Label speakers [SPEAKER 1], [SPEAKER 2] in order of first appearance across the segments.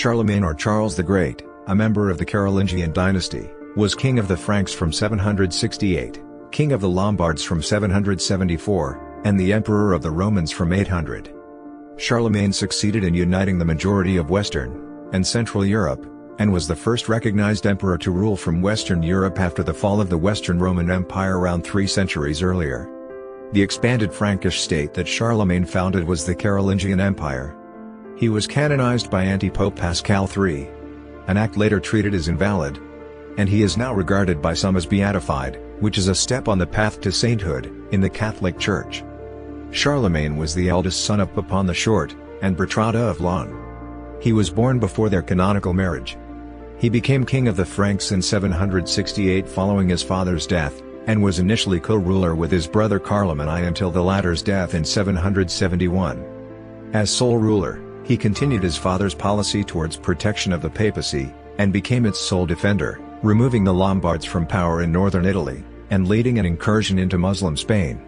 [SPEAKER 1] Charlemagne or Charles the Great, a member of the Carolingian dynasty, was king of the Franks from 768, king of the Lombards from 774, and the emperor of the Romans from 800. Charlemagne succeeded in uniting the majority of Western and Central Europe, and was the first recognized emperor to rule from Western Europe after the fall of the Western Roman Empire around 3 centuries earlier. The expanded Frankish state that Charlemagne founded was the Carolingian Empire. He was canonized by Antipope Paschal III, an act later treated as invalid, and he is now regarded by some as beatified, which is a step on the path to sainthood in the Catholic Church. Charlemagne was the eldest son of Pepin the Short and Bertrada of Laon. He was born before their canonical marriage. He became king of the Franks in 768 following his father's death, and was initially co-ruler with his brother Carloman I until the latter's death in 771. As sole ruler, he continued his father's policy towards protection of the papacy, and became its sole defender, removing the Lombards from power in northern Italy, and leading an incursion into Muslim Spain.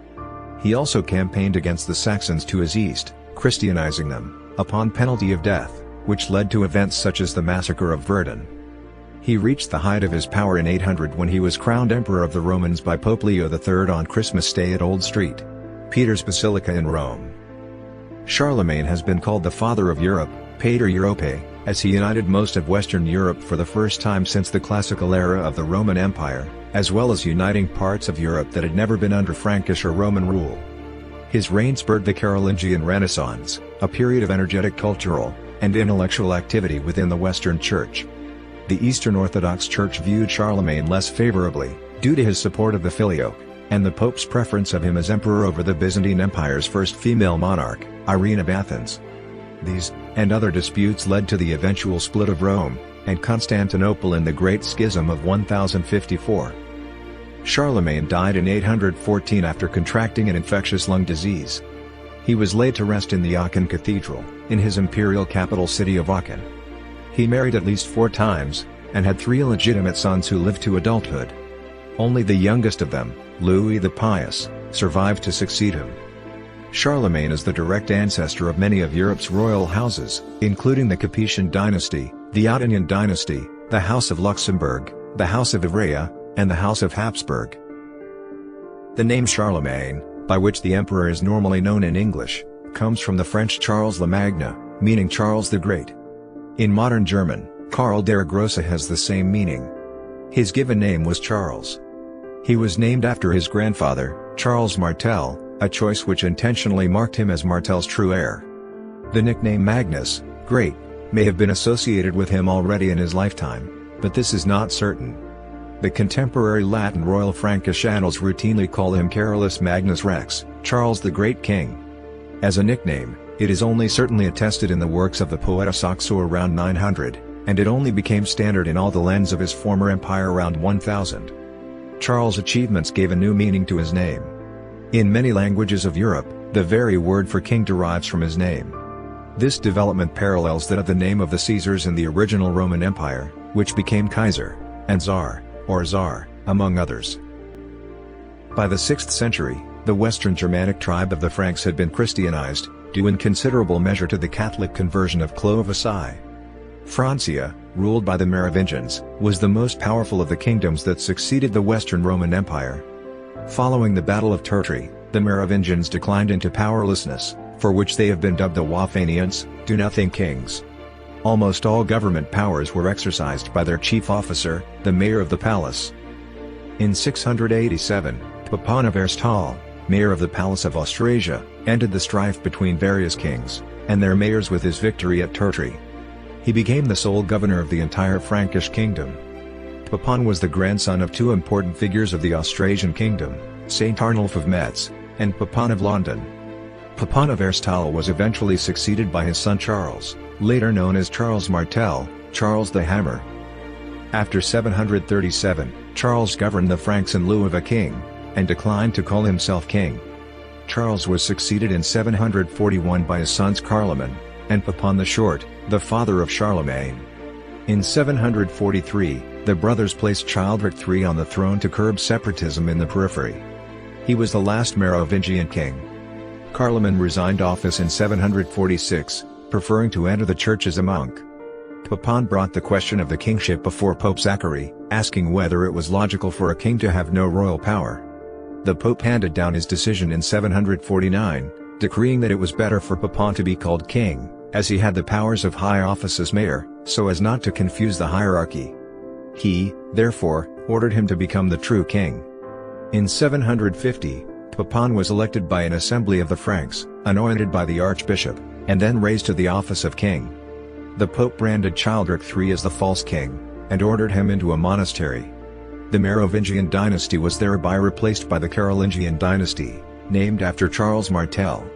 [SPEAKER 1] He also campaigned against the Saxons to his east, Christianizing them, upon penalty of death, which led to events such as the Massacre of Verden. He reached the height of his power in 800 when he was crowned Emperor of the Romans by Pope Leo III on Christmas Day at Old St. Peter's Basilica in Rome. Charlemagne has been called the Father of Europe, Pater Europae, as he united most of Western Europe for the first time since the classical era of the Roman Empire, as well as uniting parts of Europe that had never been under Frankish or Roman rule. His reign spurred the Carolingian Renaissance, a period of energetic cultural and intellectual activity within the Western Church. The Eastern Orthodox Church viewed Charlemagne less favorably, due to his support of the Filioque, and the Pope's preference of him as emperor over the Byzantine Empire's first female monarch, Irene of Athens. These, and other disputes led to the eventual split of Rome and Constantinople in the Great Schism of 1054. Charlemagne died in 814 after contracting an infectious lung disease. He was laid to rest in the Aachen Cathedral, in his imperial capital city of Aachen. He married at least 4 times, and had 3 illegitimate sons who lived to adulthood. Only the youngest of them, Louis the Pious, survived to succeed him. Charlemagne is the direct ancestor of many of Europe's royal houses, including the Capetian dynasty, the Ottoman dynasty, the House of Luxembourg, the House of Bavaria, and the House of Habsburg. The name Charlemagne, by which the emperor is normally known in English, comes from the French Charles le Magne, meaning Charles the Great. In modern German, Karl der Grosse has the same meaning. His given name was Charles. He was named after his grandfather, Charles Martel, a choice which intentionally marked him as Martel's true heir. The nickname Magnus, Great, may have been associated with him already in his lifetime, but this is not certain. The contemporary Latin royal Frankish annals routinely call him Carolus Magnus Rex, Charles the Great King. As a nickname, it is only certainly attested in the works of the Poeta Saxo around 900, and it only became standard in all the lands of his former empire around 1000. Charles' achievements gave a new meaning to his name. In many languages of Europe, the very word for king derives from his name. This development parallels that of the name of the Caesars in the original Roman Empire, which became Kaiser, and Tsar, or Tsar, among others. By the 6th century, the Western Germanic tribe of the Franks had been Christianized, due in considerable measure to the Catholic conversion of Clovis I. Francia, ruled by the Merovingians, was the most powerful of the kingdoms that succeeded the Western Roman Empire. Following the Battle of Tertry, the Merovingians declined into powerlessness, for which they have been dubbed the Wafanians, do-nothing kings. Almost all government powers were exercised by their chief officer, the mayor of the palace. In 687, Pepin of Herstal, mayor of the Palace of Austrasia, ended the strife between various kings and their mayors with his victory at Tertry. He became the sole governor of the entire Frankish kingdom. Pepin was the grandson of 2 important figures of the Austrasian kingdom, Saint Arnulf of Metz, and Pepin of London. Pepin of Herstal was eventually succeeded by his son Charles, later known as Charles Martel, Charles the Hammer. After 737, Charles governed the Franks in lieu of a king, and declined to call himself king. Charles was succeeded in 741 by his sons Carloman and Pepin the Short, the father of Charlemagne. In 743, the brothers placed Childeric III on the throne to curb separatism in the periphery. He was the last Merovingian king. Carloman resigned office in 746, preferring to enter the church as a monk. Pepin brought the question of the kingship before Pope Zachary, asking whether it was logical for a king to have no royal power. The Pope handed down his decision in 749, decreeing that it was better for Pepin to be called king, as he had the powers of high office as mayor, so as not to confuse the hierarchy. He, therefore, ordered him to become the true king. In 750, Pepin was elected by an assembly of the Franks, anointed by the archbishop, and then raised to the office of king. The Pope branded Childeric III as the false king, and ordered him into a monastery. The Merovingian dynasty was thereby replaced by the Carolingian dynasty, named after Charles Martel.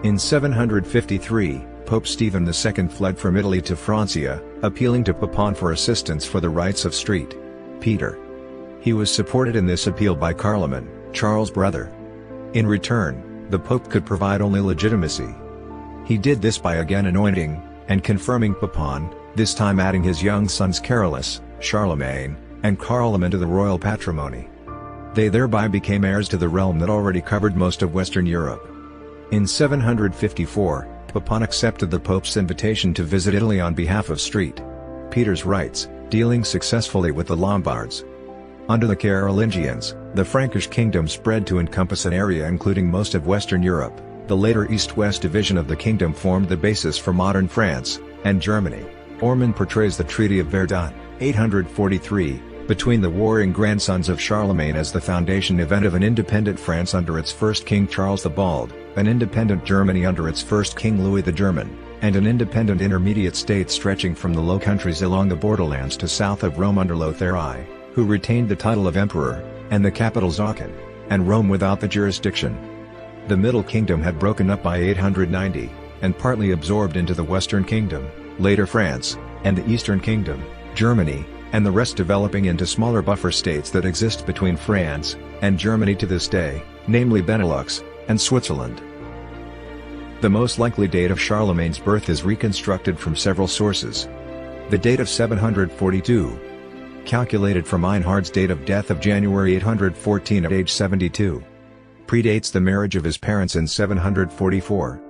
[SPEAKER 1] In 753, Pope Stephen II fled from Italy to Francia, appealing to Pepin for assistance for the rights of St. Peter. He was supported in this appeal by Carloman, Charles' brother. In return, the Pope could provide only legitimacy. He did this by again anointing and confirming Pepin, this time adding his young sons Carolus, Charlemagne, and Carloman to the royal patrimony. They thereby became heirs to the realm that already covered most of Western Europe. In 754, Pepin accepted the Pope's invitation to visit Italy on behalf of St. Peter's rights, dealing successfully with the Lombards. Under the Carolingians, the Frankish kingdom spread to encompass an area including most of Western Europe. The later East-West division of the kingdom formed the basis for modern France and Germany. Ormond portrays the Treaty of Verdun, 843, between the warring grandsons of Charlemagne as the foundation event of an independent France under its first king Charles the Bald, an independent Germany under its first king Louis the German, and an independent intermediate state stretching from the Low Countries along the borderlands to south of Rome under Lothair I, who retained the title of emperor, and the capital Aachen, and Rome without the jurisdiction. The Middle Kingdom had broken up by 890, and partly absorbed into the Western Kingdom, later France, and the Eastern Kingdom, Germany, and the rest developing into smaller buffer states that exist between France and Germany to this day, namely Benelux and Switzerland. The most likely date of Charlemagne's birth is reconstructed from several sources. The date of 742, calculated from Einhard's date of death of January 814 at age 72. Predates the marriage of his parents in 744.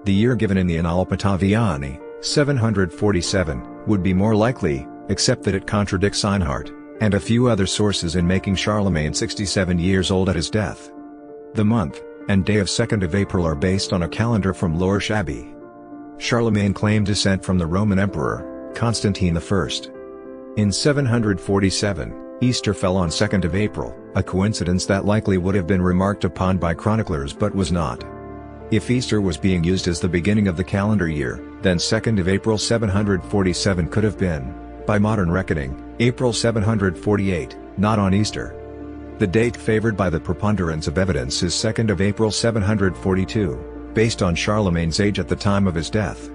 [SPEAKER 1] The year given in the Annales Pataviani, 747, would be more likely, except that it contradicts Einhard, and a few other sources in making Charlemagne 67 years old at his death. The month and day of 2nd of April are based on a calendar from Lorsch Abbey. Charlemagne claimed descent from the Roman Emperor, Constantine I. In 747, Easter fell on 2nd of April, a coincidence that likely would have been remarked upon by chroniclers but was not. If Easter was being used as the beginning of the calendar year, then 2nd of April 747 could have been, by modern reckoning, April 748, not on Easter. The date favored by the preponderance of evidence is 2nd of April 742, based on Charlemagne's age at the time of his death.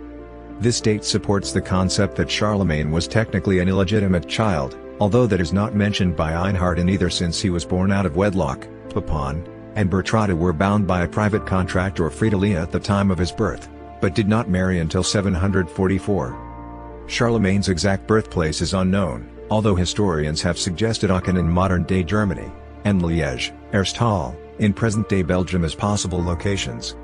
[SPEAKER 1] This date supports the concept that Charlemagne was technically an illegitimate child, although that is not mentioned by Einhard in either since he was born out of wedlock. Pepin and Bertrada were bound by a private contract or Friedlia at the time of his birth, but did not marry until 744. Charlemagne's exact birthplace is unknown, although historians have suggested Aachen in modern-day Germany, and Liège, Herstal, in present-day Belgium as possible locations.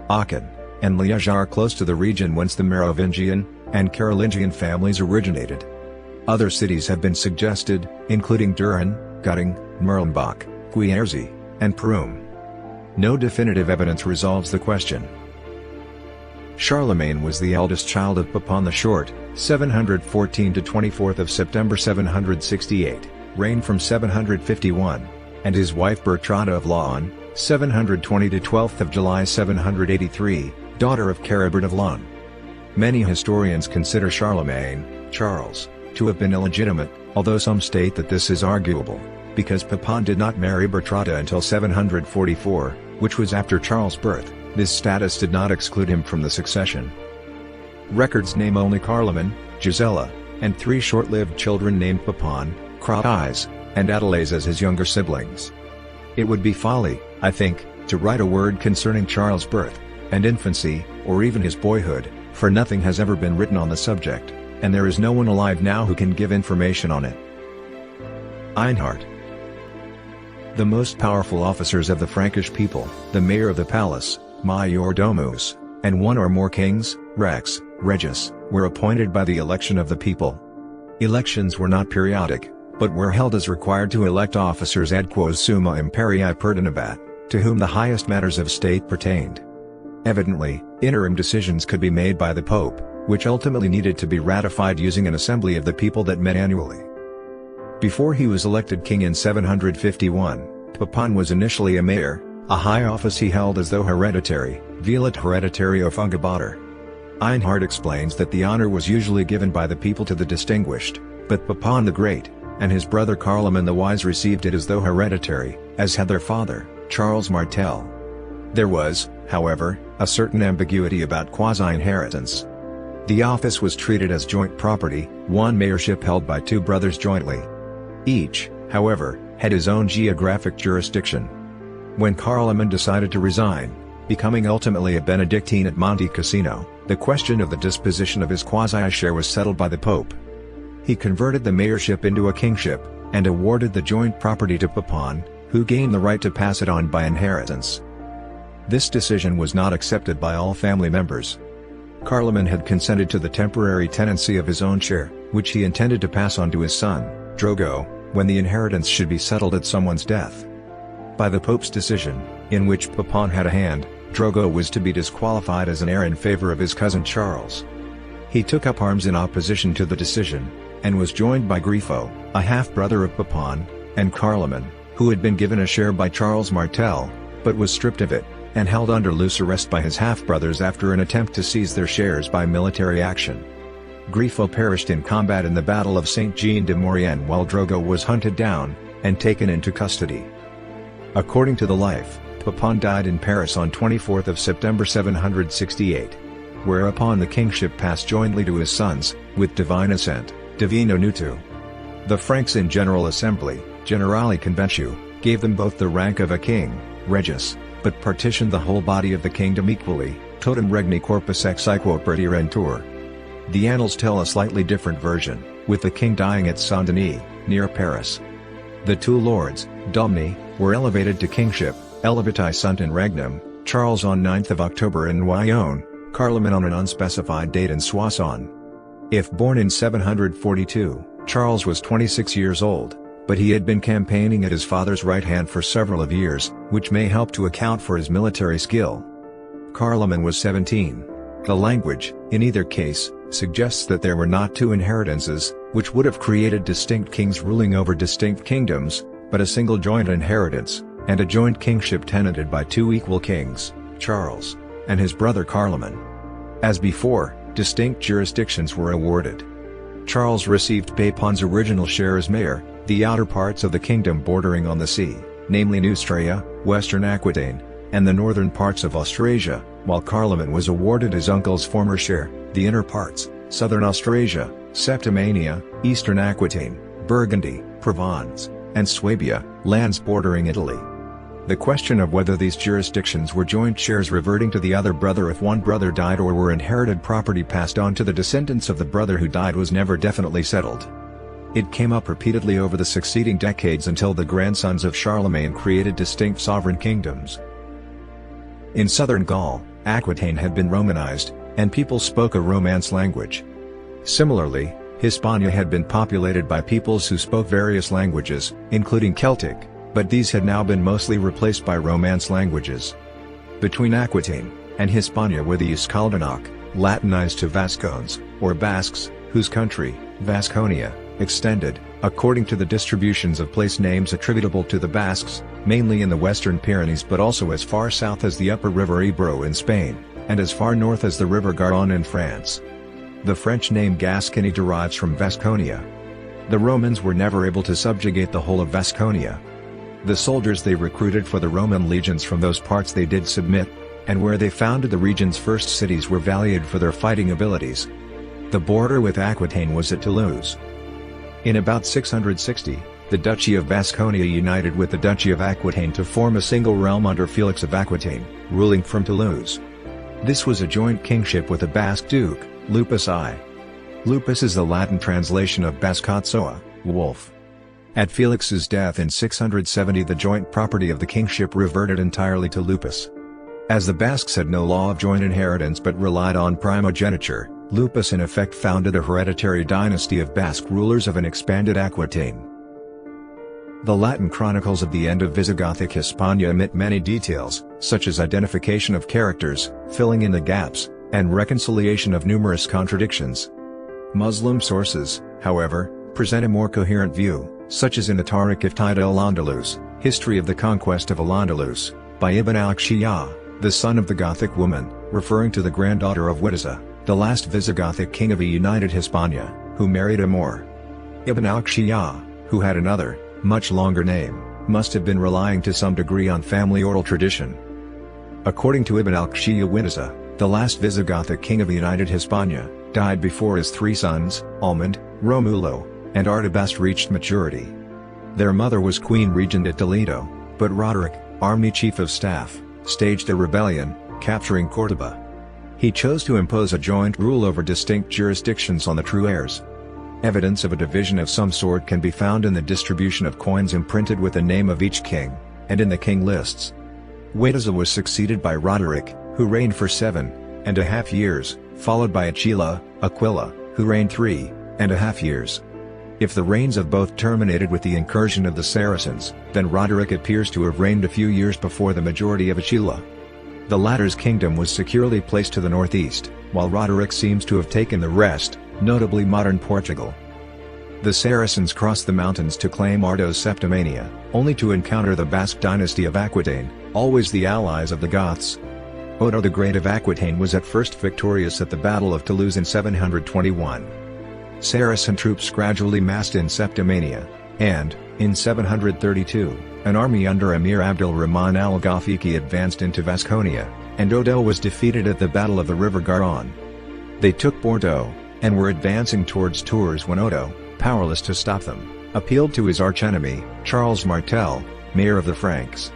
[SPEAKER 1] Aachen and Liège are close to the region whence the Merovingian and Carolingian families originated. Other cities have been suggested, including Düren, Göttingen, Merlenbach, Guernsey, and Prüm. No definitive evidence resolves the question. Charlemagne was the eldest child of Pepin the Short, 714 to 24th of September 768, reigned from 751, and his wife Bertrada of Laon, 720 to 12th of July 783, daughter of Caribert of Laon. Many historians consider Charlemagne, Charles, to have been illegitimate, although some state that this is arguable, because Pepin did not marry Bertrada until 744, which was after Charles' birth. This status did not exclude him from the succession. Records name only Carloman, Gisela, and 3 short-lived children named Pepin, Crais, and Adelaise as his younger siblings. It would be folly, I think, to write a word concerning Charles' birth and infancy, or even his boyhood, for nothing has ever been written on the subject, and there is no one alive now who can give information on it. Einhard. The most powerful officers of the Frankish people, the mayor of the palace, major domus, and one or more kings, rex, Reges, were appointed by the election of the people. Elections were not periodic, but were held as required to elect officers ad quos summa imperii pertinebat, to whom the highest matters of state pertained. Evidently, interim decisions could be made by the Pope, which ultimately needed to be ratified using an assembly of the people that met annually. Before he was elected king in 751, Pepin was initially a mayor, a high office he held as though hereditary, velit hereditario fungibator. Einhard explains that the honor was usually given by the people to the distinguished, but Pepin the Great, and his brother Carloman the Wise received it as though hereditary, as had their father, Charles Martel. There was, however, a certain ambiguity about quasi-inheritance. The office was treated as joint property, one mayorship held by two brothers jointly. Each, however, had his own geographic jurisdiction. When Carloman decided to resign, becoming ultimately a Benedictine at Monte Cassino, the question of the disposition of his quasi-share was settled by the Pope. He converted the mayorship into a kingship, and awarded the joint property to Pepin, who gained the right to pass it on by inheritance. This decision was not accepted by all family members. Carloman had consented to the temporary tenancy of his own share, which he intended to pass on to his son, Drogo, when the inheritance should be settled at someone's death. By the Pope's decision, in which Pepin had a hand, Drogo was to be disqualified as an heir in favor of his cousin Charles. He took up arms in opposition to the decision, and was joined by Grifo, a half-brother of Pepin, and Carloman, who had been given a share by Charles Martel, but was stripped of it, and held under loose arrest by his half-brothers after an attempt to seize their shares by military action. Grifo perished in combat in the Battle of Saint-Jean-de-Maurienne while Drogo was hunted down, and taken into custody. According to the life, Pepin died in Paris on 24 September 768. Whereupon the kingship passed jointly to his sons, with divine assent, divino nutu. The Franks in General Assembly, Generali Conventio, gave them both the rank of a king, regus, but partitioned the whole body of the kingdom equally, totum regni corpus ex aequo perdirentur. The annals tell a slightly different version, with the king dying at Saint-Denis, near Paris. The two lords, Domni, were elevated to kingship, elevati sunt in regnum, Charles on 9 October in Laon, Carloman on an unspecified date in Soissons. If born in 742, Charles was 26 years old, but he had been campaigning at his father's right hand for several of years, which may help to account for his military skill. Carloman was 17. The language, in either case, suggests that there were not two inheritances, which would have created distinct kings ruling over distinct kingdoms, but a single joint inheritance, and a joint kingship tenanted by two equal kings, Charles, and his brother Carloman. As before, distinct jurisdictions were awarded. Charles received Pepin's original share as mayor, the outer parts of the kingdom bordering on the sea, namely Neustria, western Aquitaine, and the northern parts of Austrasia, while Carloman was awarded his uncle's former share, the inner parts, southern Austrasia, Septimania, eastern Aquitaine, Burgundy, Provence, and Swabia, lands bordering Italy. The question of whether these jurisdictions were joint shares reverting to the other brother if one brother died or were inherited property passed on to the descendants of the brother who died was never definitely settled. It came up repeatedly over the succeeding decades until the grandsons of Charlemagne created distinct sovereign kingdoms. In southern Gaul, Aquitaine had been Romanized, and people spoke a Romance language. Similarly, Hispania had been populated by peoples who spoke various languages, including Celtic, but these had now been mostly replaced by Romance languages. Between Aquitaine and Hispania were the Euskaldunok, Latinized to Vascones, or Basques, whose country, Vasconia, extended, according to the distributions of place names attributable to the Basques, mainly in the western Pyrenees but also as far south as the upper river Ebro in Spain, and as far north as the river Garonne in France. The French name Gascony derives from Vasconia. The Romans were never able to subjugate the whole of Vasconia. The soldiers they recruited for the Roman legions from those parts they did submit, and where they founded the region's first cities were valued for their fighting abilities. The border with Aquitaine was at Toulouse. In about 660, the Duchy of Vasconia united with the Duchy of Aquitaine to form a single realm under Felix of Aquitaine, ruling from Toulouse. This was a joint kingship with a Basque duke, Lupus I. Lupus is the Latin translation of Baskotsoa, wolf. At Felix's death in 670 the joint property of the kingship reverted entirely to Lupus. As the Basques had no law of joint inheritance but relied on primogeniture, Lupus in effect founded a hereditary dynasty of Basque rulers of an expanded Aquitaine. The Latin chronicles of the end of Visigothic Hispania omit many details, such as identification of characters, filling in the gaps, and reconciliation of numerous contradictions. Muslim sources, however, present a more coherent view, such as in the Tariq Iftida al-Andalus, History of the Conquest of Al-Andalus, by Ibn al-Qiyya, the son of the Gothic woman, referring to the granddaughter of Witiza, the last Visigothic king of a united Hispania, who married a Moor. Ibn al-Qiyya, who had another, much longer name, must have been relying to some degree on family oral tradition. According to Ibn al-Qiyya, Witiza, the last Visigothic king of a united Hispania, died before his three sons, Almond, Romulo, and Artabas reached maturity. Their mother was Queen Regent at Toledo, but Roderick, army chief of staff, staged a rebellion, capturing Córdoba. He chose to impose a joint rule over distinct jurisdictions on the true heirs. Evidence of a division of some sort can be found in the distribution of coins imprinted with the name of each king, and in the king lists. Witiza was succeeded by Roderick, who reigned for 7.5 years, followed by Aquila, who reigned 3.5 years. If the reigns of both terminated with the incursion of the Saracens, then Roderick appears to have reigned a few years before the majority of Aquila. The latter's kingdom was securely placed to the northeast, while Roderick seems to have taken the rest, notably modern Portugal. The Saracens crossed the mountains to claim Ardo's Septimania, only to encounter the Basque dynasty of Aquitaine, always the allies of the Goths. Odo the Great of Aquitaine was at first victorious at the Battle of Toulouse in 721. Saracen troops gradually massed in Septimania, and, in 732, an army under Emir Abdul-Rahman al-Ghafiqi advanced into Vasconia, and Odo was defeated at the Battle of the River Garonne. They took Bordeaux, and were advancing towards Tours when Odo, powerless to stop them, appealed to his archenemy, Charles Martel, mayor of the Franks.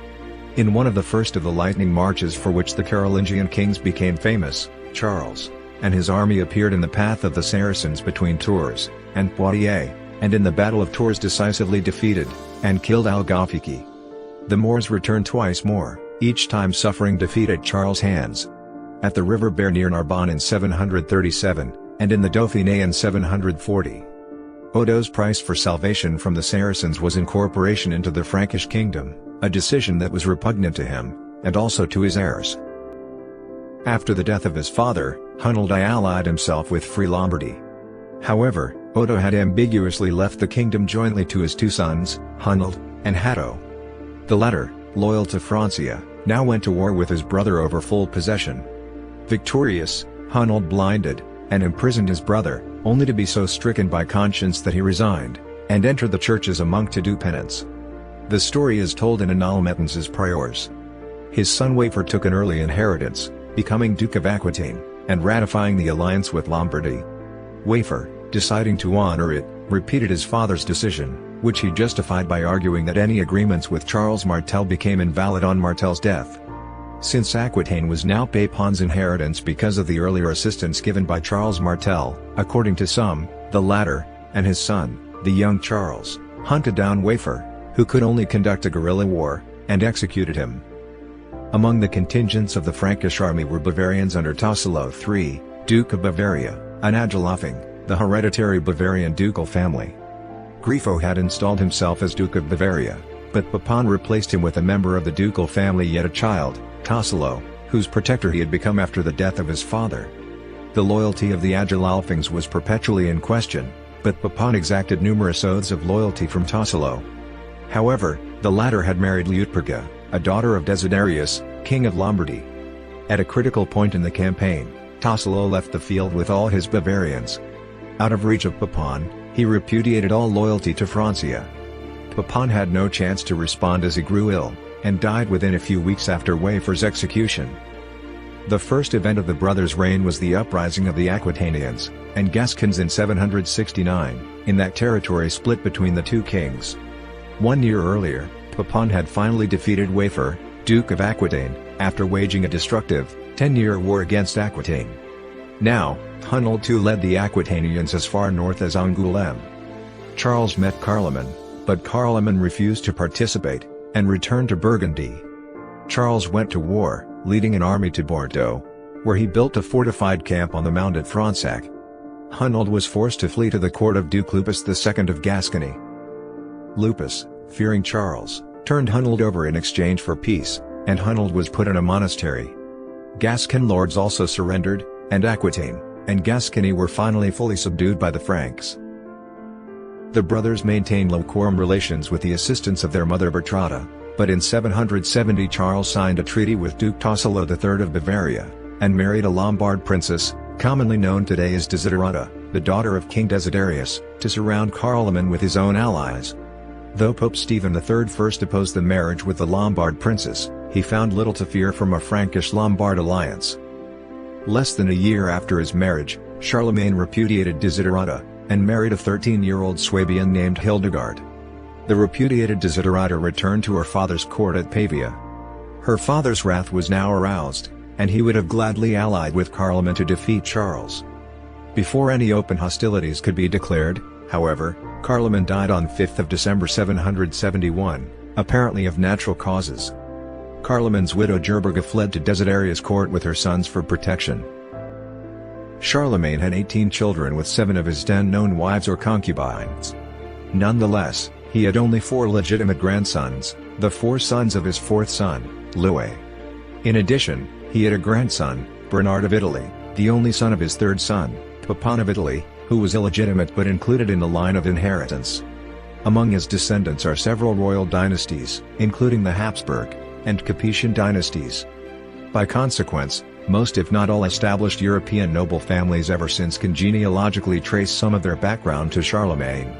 [SPEAKER 1] In one of the first of the lightning marches for which the Carolingian kings became famous, Charles and his army appeared in the path of the Saracens between Tours and Poitiers, and in the Battle of Tours decisively defeated and killed al-Ghafiqi. The Moors returned twice more, each time suffering defeat at Charles' hands. At the river Ber near Narbonne in 737, and in the Dauphiné in 740. Odo's price for salvation from the Saracens was incorporation into the Frankish kingdom, a decision that was repugnant to him, and also to his heirs. After the death of his father, Hunald I allied himself with Free Lombardy. However, Odo had ambiguously left the kingdom jointly to his two sons, Hunald and Hatto. The latter, loyal to Francia, now went to war with his brother over full possession. Victorious, Hunald blinded and imprisoned his brother, only to be so stricken by conscience that he resigned, and entered the church as a monk to do penance. The story is told in Annales Priors. His son Wafer took an early inheritance, becoming Duke of Aquitaine, and ratifying the alliance with Lombardy. Wafer, deciding to honor it, repeated his father's decision, which he justified by arguing that any agreements with Charles Martel became invalid on Martel's death. Since Aquitaine was now Pepin's inheritance because of the earlier assistance given by Charles Martel, according to some, the latter, and his son, the young Charles, hunted down Wafer, who could only conduct a guerrilla war, and executed him. Among the contingents of the Frankish army were Bavarians under Tassilo III, Duke of Bavaria, and Agilolfing, the hereditary Bavarian ducal family. Grifo had installed himself as Duke of Bavaria, but Pepin replaced him with a member of the ducal family yet a child, Tassilo, whose protector he had become after the death of his father. The loyalty of the Agilolfings was perpetually in question, but Pepin exacted numerous oaths of loyalty from Tassilo. However, the latter had married Liutperga, a daughter of Desiderius, king of Lombardy. At a critical point in the campaign, Tassilo left the field with all his Bavarians. Out of reach of Pepin, he repudiated all loyalty to Francia. Pepin had no chance to respond as he grew ill, and died within a few weeks after Wafer's execution. The first event of the brothers' reign was the uprising of the Aquitanians and Gascons in 769, in that territory split between the two kings. 1 year earlier, Pepin had finally defeated Wafer, Duke of Aquitaine, after waging a destructive, 10-year war against Aquitaine. Now, Hunald II led the Aquitanians as far north as Angoulême. Charles met Carloman, but Carloman refused to participate, and returned to Burgundy. Charles went to war, leading an army to Bordeaux. where he built a fortified camp on the Mount at Fronsac. Hunald was forced to flee to the court of Duke Lupus II of Gascony. Lupus, fearing Charles, turned Hunald over in exchange for peace, and Hunald was put in a monastery. Gascon lords also surrendered, and Aquitaine and Gascony were finally fully subdued by the Franks. The brothers maintained lukewarm relations with the assistance of their mother Bertrada, but in 770 Charles signed a treaty with Duke Tassilo III of Bavaria, and married a Lombard princess, commonly known today as Desiderata, the daughter of King Desiderius, to surround Carloman with his own allies. Though Pope Stephen III first opposed the marriage with the Lombard princess, he found little to fear from a Frankish-Lombard alliance. Less than a year after his marriage, Charlemagne repudiated Desiderata, and married a 13-year-old Swabian named Hildegard. The repudiated Desiderata returned to her father's court at Pavia. Her father's wrath was now aroused, and he would have gladly allied with Carloman to defeat Charles. Before any open hostilities could be declared, however, Carloman died on 5 December 771, apparently of natural causes. Carloman's widow Gerberga fled to Desiderius' court with her sons for protection. Charlemagne had 18 children with 7 of his 10 known wives or concubines. Nonetheless, he had only 4 legitimate grandsons, the 4 sons of his 4th son, Louis. In addition, he had a grandson, Bernard of Italy, the only son of his 3rd son, Pepin of Italy, who was illegitimate but included in the line of inheritance. Among his descendants are several royal dynasties, including the Habsburg and Capetian dynasties. By consequence, most if not all established European noble families ever since can genealogically trace some of their background to Charlemagne.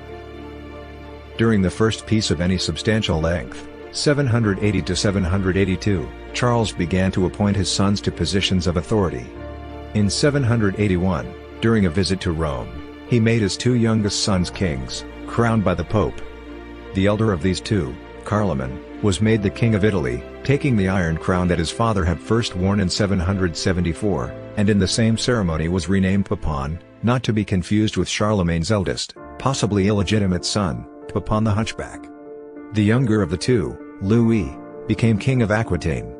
[SPEAKER 1] During the first peace of any substantial length, 780 to 782, Charles began to appoint his sons to positions of authority. In 781, during a visit to Rome, he made his 2 youngest sons kings, crowned by the Pope. The elder of these 2, Carloman, was made the King of Italy, taking the iron crown that his father had first worn in 774, and in the same ceremony was renamed Pepin, not to be confused with Charlemagne's eldest, possibly illegitimate son, Pepin the Hunchback. The younger of the 2, Louis, became King of Aquitaine.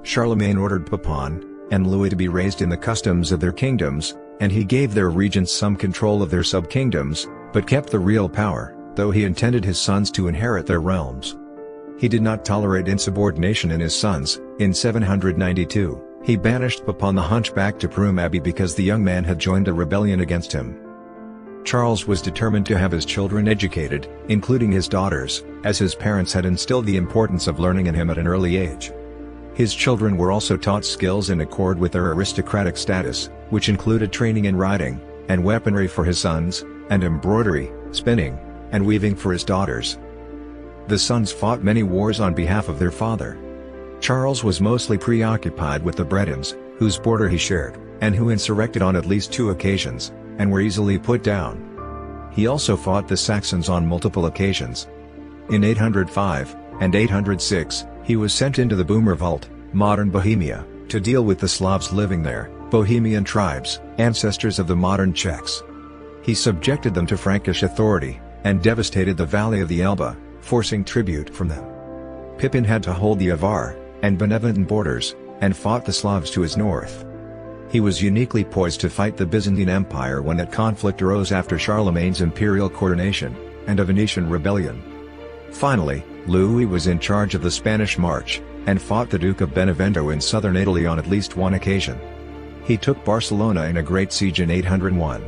[SPEAKER 1] Charlemagne ordered Pepin and Louis to be raised in the customs of their kingdoms, and he gave their regents some control of their sub-kingdoms, but kept the real power, though he intended his sons to inherit their realms. He did not tolerate insubordination in his sons. In 792, he banished Pepin the Hunchback to Prüm Abbey because the young man had joined a rebellion against him. Charles was determined to have his children educated, including his daughters, as his parents had instilled the importance of learning in him at an early age. His children were also taught skills in accord with their aristocratic status, which included training in riding, and weaponry for his sons, and embroidery, spinning, and weaving for his daughters. The sons fought many wars on behalf of their father. Charles was mostly preoccupied with the Bretons, whose border he shared, and who insurrected on at least 2 occasions, and were easily put down. He also fought the Saxons on multiple occasions. In 805, and 806, he was sent into the Böhmerwald, modern Bohemia, to deal with the Slavs living there, Bohemian tribes, ancestors of the modern Czechs. He subjected them to Frankish authority, and devastated the valley of the Elbe, forcing tribute from them. Pepin had to hold the Avar and Beneventan borders, and fought the Slavs to his north. He was uniquely poised to fight the Byzantine Empire when that conflict arose after Charlemagne's imperial coronation, and a Venetian rebellion. Finally, Louis was in charge of the Spanish March, and fought the Duke of Benevento in southern Italy on at least 1 occasion. He took Barcelona in a great siege in 801.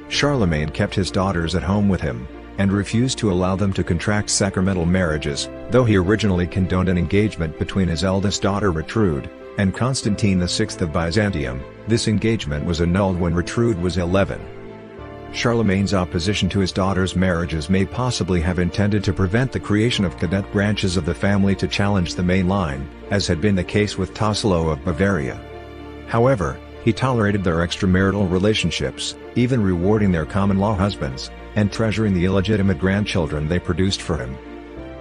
[SPEAKER 1] Charlemagne kept his daughters at home with him, and refused to allow them to contract sacramental marriages, though he originally condoned an engagement between his eldest daughter Gertrude and Constantine VI of Byzantium. This engagement was annulled when Gertrude was 11. Charlemagne's opposition to his daughters' marriages may possibly have intended to prevent the creation of cadet branches of the family to challenge the main line, as had been the case with Tassilo of Bavaria. However, he tolerated their extramarital relationships, even rewarding their common-law husbands, and treasuring the illegitimate grandchildren they produced for him.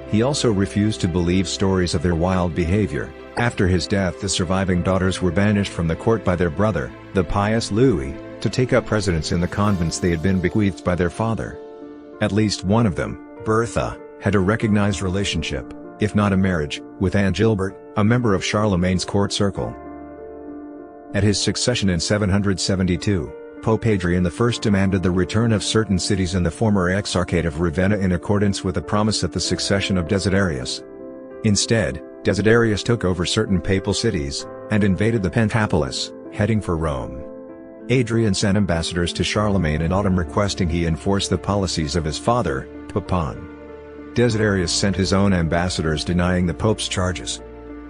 [SPEAKER 1] He also refused to believe stories of their wild behavior. After his death, the surviving daughters were banished from the court by their brother, the pious Louis, to take up residence in the convents they had been bequeathed by their father. At least one of them, Bertha, had a recognized relationship, if not a marriage, with Anne Gilbert, a member of Charlemagne's court circle. At his succession in 772, Pope Adrian I demanded the return of certain cities in the former Exarchate of Ravenna in accordance with a promise at the succession of Desiderius. Instead, Desiderius took over certain papal cities, and invaded the Pentapolis, heading for Rome. Adrian sent ambassadors to Charlemagne in autumn requesting he enforce the policies of his father, Pepin. Desiderius sent his own ambassadors denying the pope's charges.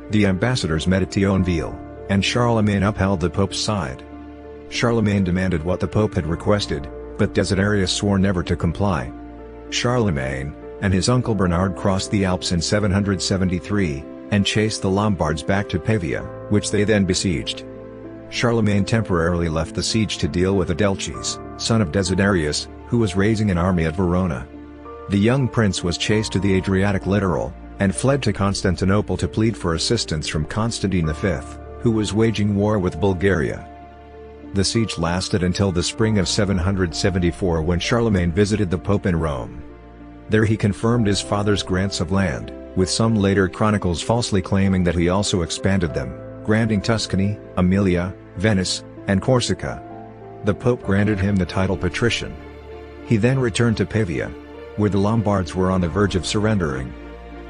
[SPEAKER 1] The ambassadors met at Thionville, and Charlemagne upheld the pope's side. Charlemagne demanded what the pope had requested, but Desiderius swore never to comply. Charlemagne and his uncle Bernard crossed the Alps in 773, and chased the Lombards back to Pavia, which they then besieged. Charlemagne temporarily left the siege to deal with Adelchis, son of Desiderius, who was raising an army at Verona. The young prince was chased to the Adriatic littoral, and fled to Constantinople to plead for assistance from Constantine V, who was waging war with Bulgaria. The siege lasted until the spring of 774 when Charlemagne visited the Pope in Rome. There he confirmed his father's grants of land, with some later chronicles falsely claiming that he also expanded them, granting Tuscany, Aemilia, Venice, and Corsica. The Pope granted him the title patrician. He then returned to Pavia, where the Lombards were on the verge of surrendering.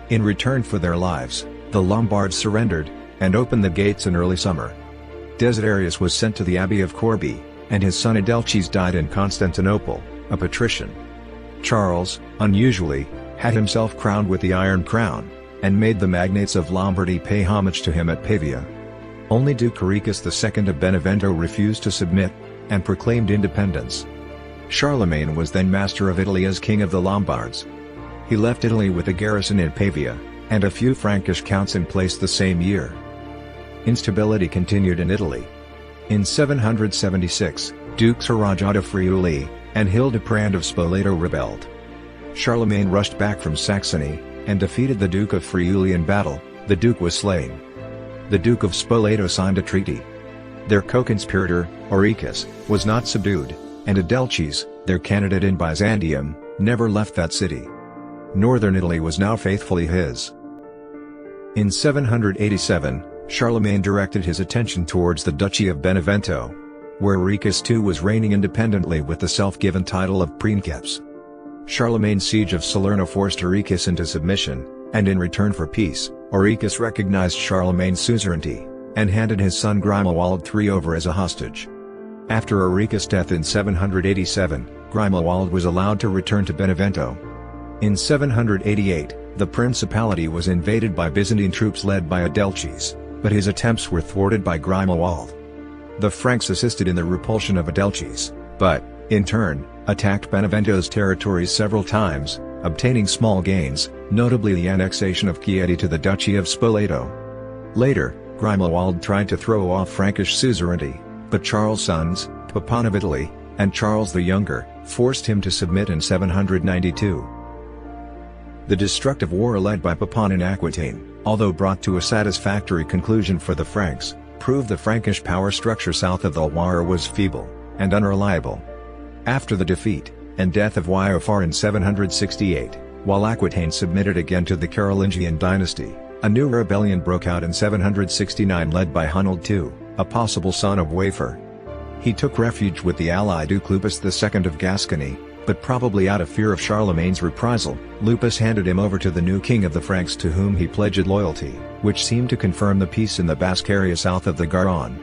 [SPEAKER 1] In return for their lives, the Lombards surrendered, and opened the gates in early summer. Desiderius was sent to the Abbey of Corbie, and his son Adelchis died in Constantinople, a patrician. Charles, unusually, had himself crowned with the Iron Crown, and made the magnates of Lombardy pay homage to him at Pavia. Only Duke Caricus II of Benevento refused to submit, and proclaimed independence. Charlemagne was then master of Italy as king of the Lombards. He left Italy with a garrison in Pavia, and a few Frankish counts in place the same year. Instability continued in Italy. In 776, Dukes Harajad of Friuli and Hildeprand of Spoleto rebelled. Charlemagne rushed back from Saxony, and defeated the Duke of Friuli in battle. The Duke was slain. The Duke of Spoleto signed a treaty. Their co-conspirator, Oricus, was not subdued, and Adelchis, their candidate in Byzantium, never left that city. Northern Italy was now faithfully his. In 787, Charlemagne directed his attention towards the Duchy of Benevento, where Oricus II was reigning independently with the self-given title of Princeps. Charlemagne's siege of Salerno forced Oricus into submission, and in return for peace, Oricus recognized Charlemagne's suzerainty, and handed his son Grimoald III over as a hostage. After Oricus' death in 787, Grimoald was allowed to return to Benevento. In 788, the principality was invaded by Byzantine troops led by Adelchis, but his attempts were thwarted by Grimoald. The Franks assisted in the repulsion of Adelchis, but, in turn, attacked Benevento's territories several times, obtaining small gains, notably the annexation of Chieti to the Duchy of Spoleto. Later, Grimoald tried to throw off Frankish suzerainty, but Charles' sons, Pepin of Italy, and Charles the Younger, forced him to submit in 792. The destructive war led by Pepin in Aquitaine, although brought to a satisfactory conclusion for the Franks, proved the Frankish power structure south of the Loire was feeble and unreliable. After the defeat and death of Waiofar in 768, while Aquitaine submitted again to the Carolingian dynasty, a new rebellion broke out in 769 led by Hunald II, a possible son of Waifar. He took refuge with the ally Duke Lupus II of Gascony, but probably out of fear of Charlemagne's reprisal, Lupus handed him over to the new king of the Franks to whom he pledged loyalty, which seemed to confirm the peace in the Basque area south of the Garonne.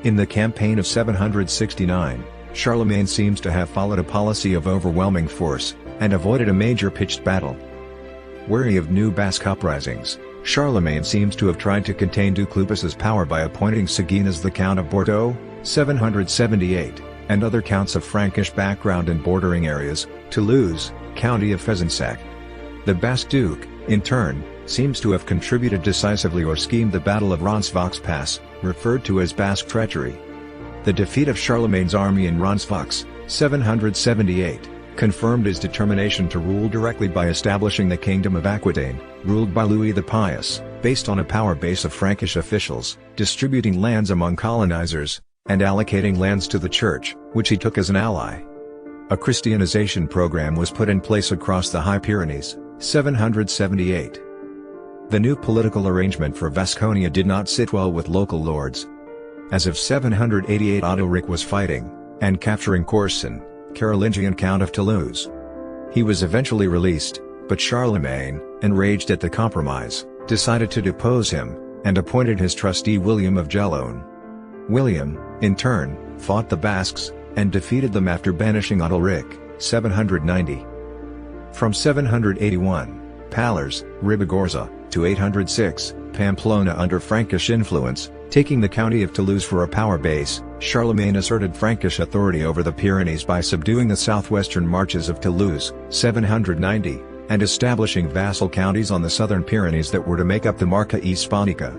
[SPEAKER 1] In the campaign of 769, Charlemagne seems to have followed a policy of overwhelming force, and avoided a major pitched battle. Wary of new Basque uprisings, Charlemagne seems to have tried to contain Duke Lupus's power by appointing Seguin as the Count of Bordeaux, 778, and other counts of Frankish background in bordering areas, Toulouse, county of Fezensac. The Basque Duke, in turn, seems to have contributed decisively or schemed the Battle of Roncesvalles Pass, referred to as Basque treachery. The defeat of Charlemagne's army in Roncesvalles, 778, confirmed his determination to rule directly by establishing the Kingdom of Aquitaine, ruled by Louis the Pious, based on a power base of Frankish officials, distributing lands among colonizers, and allocating lands to the Church, which he took as an ally. A Christianization program was put in place across the High Pyrenees, 778. The new political arrangement for Vasconia did not sit well with local lords. As of 788, Odoric was fighting and capturing Corson, Carolingian Count of Toulouse. He was eventually released, but Charlemagne, enraged at the compromise, decided to depose him, and appointed his trustee William of Laon. William, in turn, fought the Basques, and defeated them after banishing Odoric, 790. From 781, Pallars, Ribagorza, to 806, Pamplona under Frankish influence, taking the county of Toulouse for a power base, Charlemagne asserted Frankish authority over the Pyrenees by subduing the southwestern marches of Toulouse, 790, and establishing vassal counties on the southern Pyrenees that were to make up the Marca Hispanica.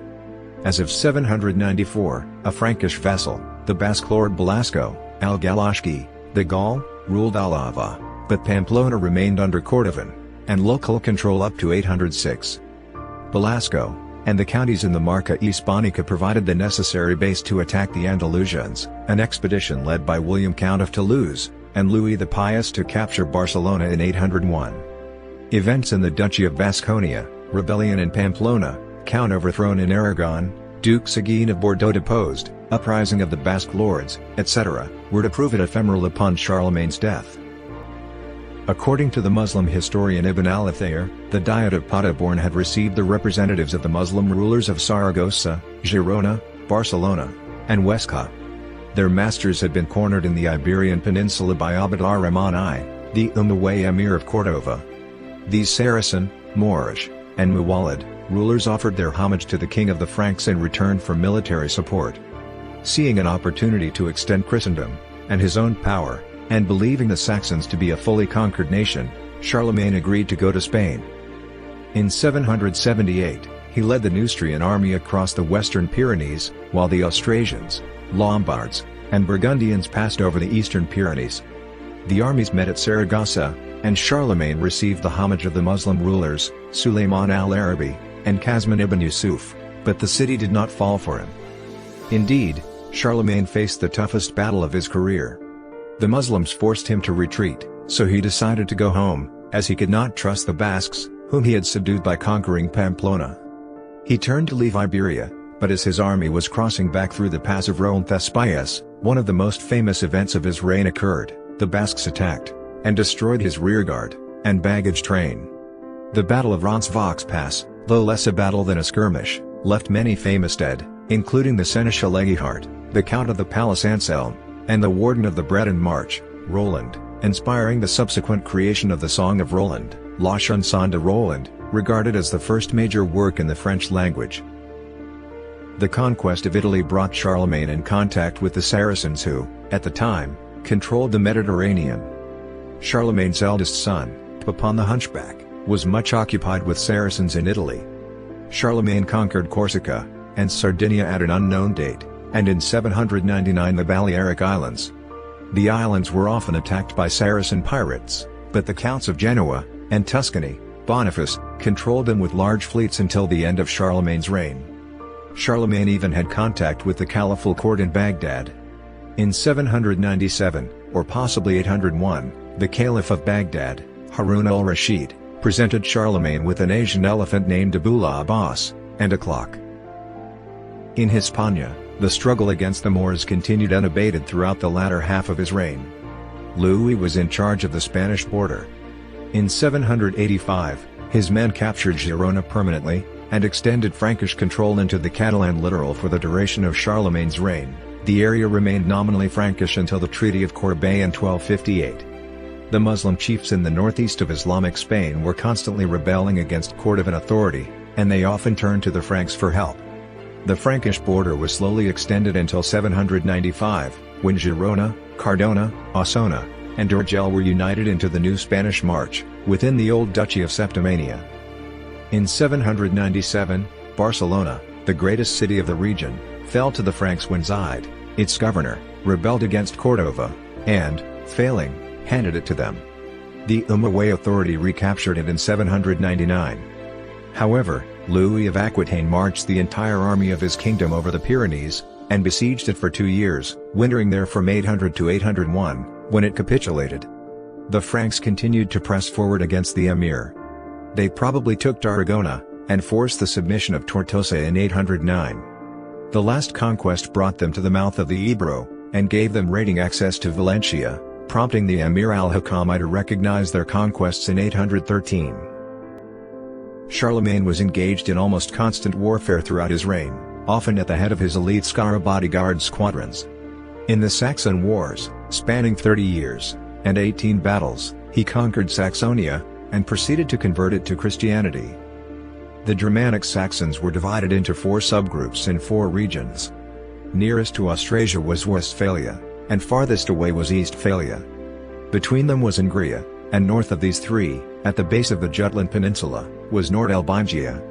[SPEAKER 1] As of 794, a Frankish vassal, the Basque lord Belasco, Al-Galashki, the Gaul, ruled Alava, but Pamplona remained under Cordovan and local control up to 806. Belasco and the counties in the Marca Hispanica provided the necessary base to attack the Andalusians, an expedition led by William Count of Toulouse, and Louis the Pious to capture Barcelona in 801. Events in the Duchy of Vasconia, rebellion in Pamplona, Count overthrown in Aragon, Duke Seguin of Bordeaux deposed, uprising of the Basque lords, etc., were to prove it ephemeral upon Charlemagne's death. According to the Muslim historian Ibn al-Athir, the Diet of Paderborn had received the representatives of the Muslim rulers of Saragossa, Girona, Barcelona, and Huesca. Their masters had been cornered in the Iberian Peninsula by Abd ar-Rahman I, the Umayyad emir of Cordova. These Saracen, Moorish, and Muwallad rulers offered their homage to the king of the Franks in return for military support. Seeing an opportunity to extend Christendom, and his own power, and believing the Saxons to be a fully conquered nation, Charlemagne agreed to go to Spain. In 778, he led the Neustrian army across the western Pyrenees, while the Austrasians, Lombards, and Burgundians passed over the eastern Pyrenees. The armies met at Saragossa, and Charlemagne received the homage of the Muslim rulers, Sulayman al-Arabi, and Kazman ibn Yusuf, but the city did not fall for him. Indeed, Charlemagne faced the toughest battle of his career. The Muslims forced him to retreat, so he decided to go home, as he could not trust the Basques, whom he had subdued by conquering Pamplona. He turned to leave Iberia, but as his army was crossing back through the pass of Roncesvalles, one of the most famous events of his reign occurred. The Basques attacked, and destroyed his rearguard, and baggage train. The Battle of Roncesvalles Pass, though less a battle than a skirmish, left many famous dead, including the Seneschal Eghard, the Count of the Palace Anselm, and the Warden of the Breton March, Roland, inspiring the subsequent creation of the Song of Roland, La Chanson de Roland, regarded as the first major work in the French language. The conquest of Italy brought Charlemagne in contact with the Saracens who, at the time, controlled the Mediterranean. Charlemagne's eldest son, Pepin the Hunchback, was much occupied with Saracens in Italy. Charlemagne conquered Corsica and Sardinia at an unknown date, and in 799 the Balearic Islands. The islands were often attacked by Saracen pirates, but the Counts of Genoa and Tuscany, Boniface, controlled them with large fleets until the end of Charlemagne's reign. Charlemagne even had contact with the Caliphal court in Baghdad. In 797, or possibly 801, the Caliph of Baghdad, Harun al-Rashid, presented Charlemagne with an Asian elephant named Abullah Abbas, and a clock. In Hispania, the struggle against the Moors continued unabated throughout the latter half of his reign. Louis was in charge of the Spanish border. In 785, his men captured Girona permanently, and extended Frankish control into the Catalan littoral for the duration of Charlemagne's reign. The area remained nominally Frankish until the Treaty of Corbeil in 1258. The Muslim chiefs in the northeast of Islamic Spain were constantly rebelling against Cordovan authority, and they often turned to the Franks for help. The Frankish border was slowly extended until 795, when Girona, Cardona, Osona, and Urgell were united into the new Spanish March, within the old Duchy of Septimania. In 797, Barcelona, the greatest city of the region, fell to the Franks when Zaid, its governor, rebelled against Cordova, and, failing, handed it to them. The Umayyad authority recaptured it in 799. However, Louis of Aquitaine marched the entire army of his kingdom over the Pyrenees, and besieged it for 2 years, wintering there from 800 to 801, when it capitulated. The Franks continued to press forward against the emir. They probably took Tarragona, and forced the submission of Tortosa in 809. The last conquest brought them to the mouth of the Ebro, and gave them raiding access to Valentia, prompting the Emir al-Hakami to recognize their conquests in 813. Charlemagne was engaged in almost constant warfare throughout his reign, often at the head of his elite Skara bodyguard squadrons. In the Saxon Wars, spanning 30 years, and 18 battles, he conquered Saxonia, and proceeded to convert it to Christianity. The Germanic Saxons were divided into 4 subgroups in 4 regions. Nearest to Austrasia was Westphalia, and farthest away was Eastphalia. Between them was Hungria, and north of these 3, at the base of the Jutland Peninsula, was Nordalbingia.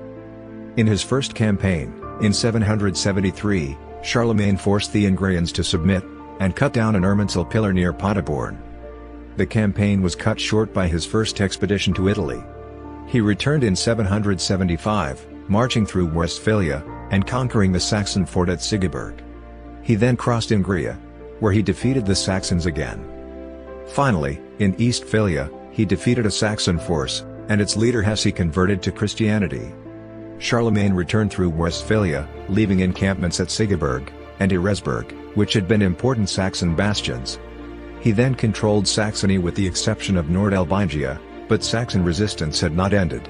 [SPEAKER 1] In his first campaign, in 773, Charlemagne forced the Hungarians to submit, and cut down an Irminsul pillar near Paderborn. The campaign was cut short by his first expedition to Italy. He returned in 775, marching through Westphalia, and conquering the Saxon fort at Sigeberg. He then crossed Hungria, where he defeated the Saxons again. Finally, in Eastphalia, he defeated a Saxon force, and its leader Hesse converted to Christianity. Charlemagne returned through Westphalia, leaving encampments at Sigeberg, and Eresburg, which had been important Saxon bastions. He then controlled Saxony with the exception of Nordalbingia, but Saxon resistance had not ended.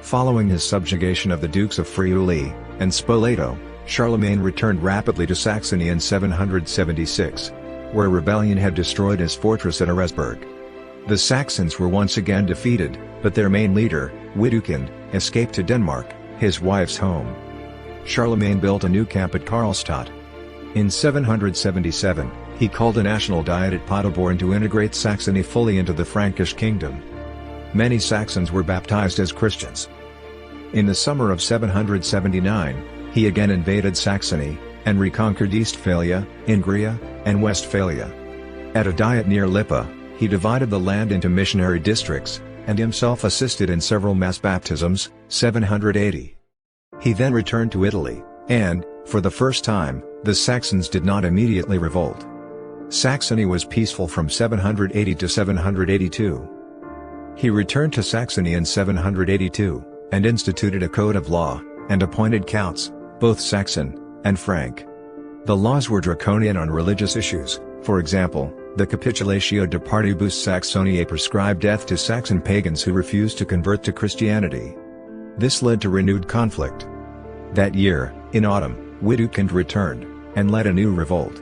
[SPEAKER 1] Following his subjugation of the Dukes of Friuli and Spoleto, Charlemagne returned rapidly to Saxony in 776, where rebellion had destroyed his fortress at Eresburg. The Saxons were once again defeated, but their main leader, Widukind, escaped to Denmark, his wife's home. Charlemagne built a new camp at Karlstadt. In 777, he called a national diet at Paderborn to integrate Saxony fully into the Frankish kingdom. Many Saxons were baptized as Christians. In the summer of 779, he again invaded Saxony, and reconquered Eastphalia, Hungria, and Westphalia. At a diet near Lippe, he divided the land into missionary districts, and himself assisted in several mass baptisms, 780. He then returned to Italy, and, for the first time, the Saxons did not immediately revolt. Saxony was peaceful from 780 to 782. He returned to Saxony in 782, and instituted a code of law, and appointed counts, both Saxon and Frank. The laws were draconian on religious issues. For example, the Capitulatio de Partibus Saxoniae prescribed death to Saxon pagans who refused to convert to Christianity. This led to renewed conflict. That year, in autumn, Widukind returned, and led a new revolt.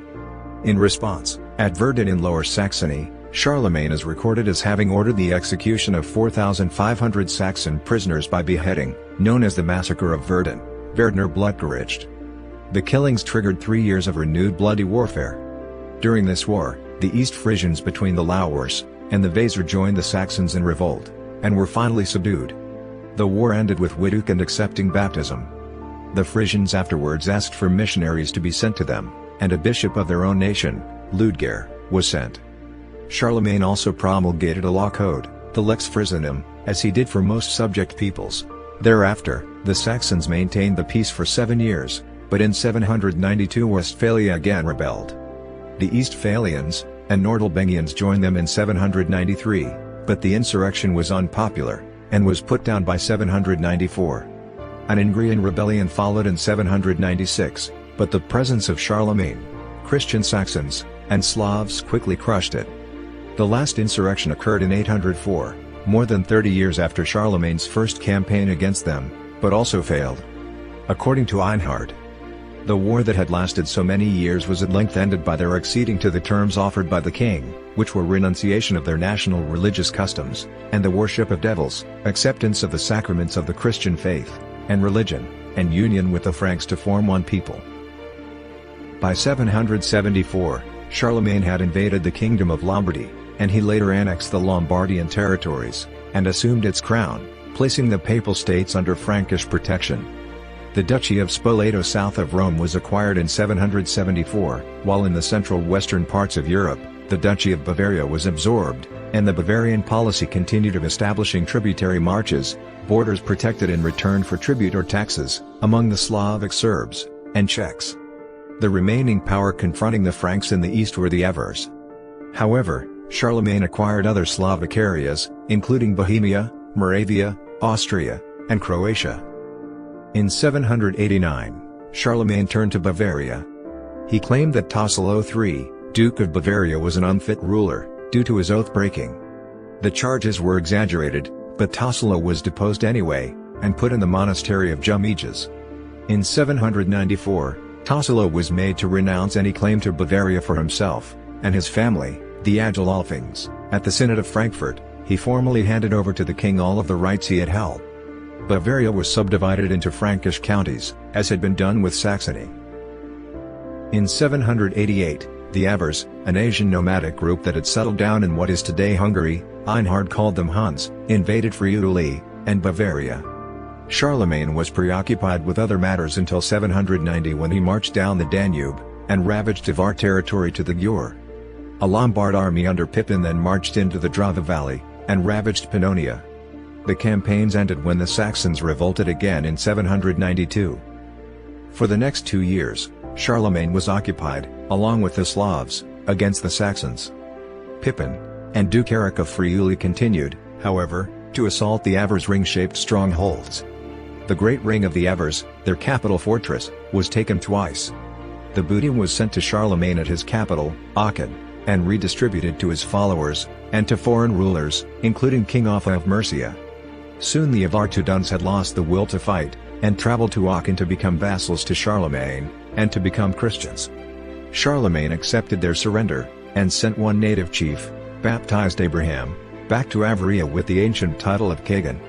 [SPEAKER 1] In response, at Verden in Lower Saxony, Charlemagne is recorded as having ordered the execution of 4,500 Saxon prisoners by beheading, known as the Massacre of Verden, Verdener Blutgericht. The killings triggered 3 years of renewed bloody warfare. During this war, the East Frisians between the Lauwers and the Weser joined the Saxons in revolt, and were finally subdued. The war ended with Widukind accepting baptism. The Frisians afterwards asked for missionaries to be sent to them, and a bishop of their own nation, Ludger, was sent. Charlemagne also promulgated a law code, the Lex Frisionum, as he did for most subject peoples. Thereafter, the Saxons maintained the peace for 7 years, but in 792 Westphalia again rebelled. The Eastphalians and Nordalbingians joined them in 793, but the insurrection was unpopular, and was put down by 794. An Hungarian rebellion followed in 796, but the presence of Charlemagne, Christian Saxons, and Slavs quickly crushed it. The last insurrection occurred in 804, more than 30 years after Charlemagne's first campaign against them, but also failed. According to Einhard, the war that had lasted so many years was at length ended by their acceding to the terms offered by the king, which were renunciation of their national religious customs, and the worship of devils, acceptance of the sacraments of the Christian faith and religion, and union with the Franks to form one people. By 774, Charlemagne had invaded the kingdom of Lombardy, and he later annexed the Lombardian territories, and assumed its crown, placing the Papal States under Frankish protection. The Duchy of Spoleto south of Rome was acquired in 774, while in the central western parts of Europe, the Duchy of Bavaria was absorbed, and the Bavarian policy continued of establishing tributary marches, borders protected in return for tribute or taxes, among the Slavic Serbs and Czechs. The remaining power confronting the Franks in the east were the Avars. However, Charlemagne acquired other Slavic areas, including Bohemia, Moravia, Austria, and Croatia. In 789, Charlemagne turned to Bavaria. He claimed that Tassilo III, Duke of Bavaria, was an unfit ruler, due to his oath-breaking. The charges were exaggerated, but Tassilo was deposed anyway, and put in the monastery of Jumiges. In 794, Tassilo was made to renounce any claim to Bavaria for himself and his family, the Agilolfings. At the Synod of Frankfurt, he formally handed over to the king all of the rights he had held. Bavaria was subdivided into Frankish counties, as had been done with Saxony. In 788, the Avars, an Asian nomadic group that had settled down in what is today Hungary, Einhard called them Huns, invaded Friuli and Bavaria. Charlemagne was preoccupied with other matters until 790, when he marched down the Danube and ravaged Avar territory to the Gur. A Lombard army under Pepin then marched into the Drava Valley and ravaged Pannonia. The campaigns ended when the Saxons revolted again in 792. For the next 2 years, Charlemagne was occupied, along with the Slavs, against the Saxons. Pepin and Duke Eric of Friuli continued, however, to assault the Avars' ring-shaped strongholds. The Great Ring of the Avars, their capital fortress, was taken twice. The booty was sent to Charlemagne at his capital, Aachen, and redistributed to his followers, and to foreign rulers, including King Offa of Mercia. Soon the Avar Teutones had lost the will to fight, and traveled to Aachen to become vassals to Charlemagne, and to become Christians. Charlemagne accepted their surrender, and sent one native chief, baptized Abraham, back to Avaria with the ancient title of Kagan.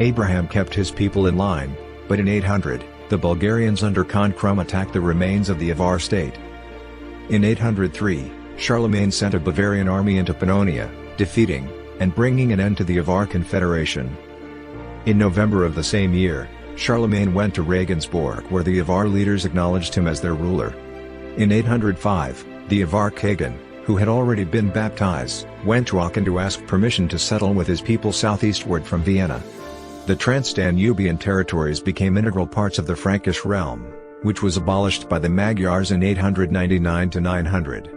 [SPEAKER 1] Abraham kept his people in line, but in 800, the Bulgarians under Khan Krum attacked the remains of the Avar state. In 803, Charlemagne sent a Bavarian army into Pannonia, defeating and bringing an end to the Avar Confederation. In November of the same year, Charlemagne went to Regensburg, where the Avar leaders acknowledged him as their ruler. In 805, the Avar Kagan, who had already been baptized, went to Aachen to ask permission to settle with his people southeastward from Vienna. The Trans-Danubian territories became integral parts of the Frankish realm, which was abolished by the Magyars in 899–900.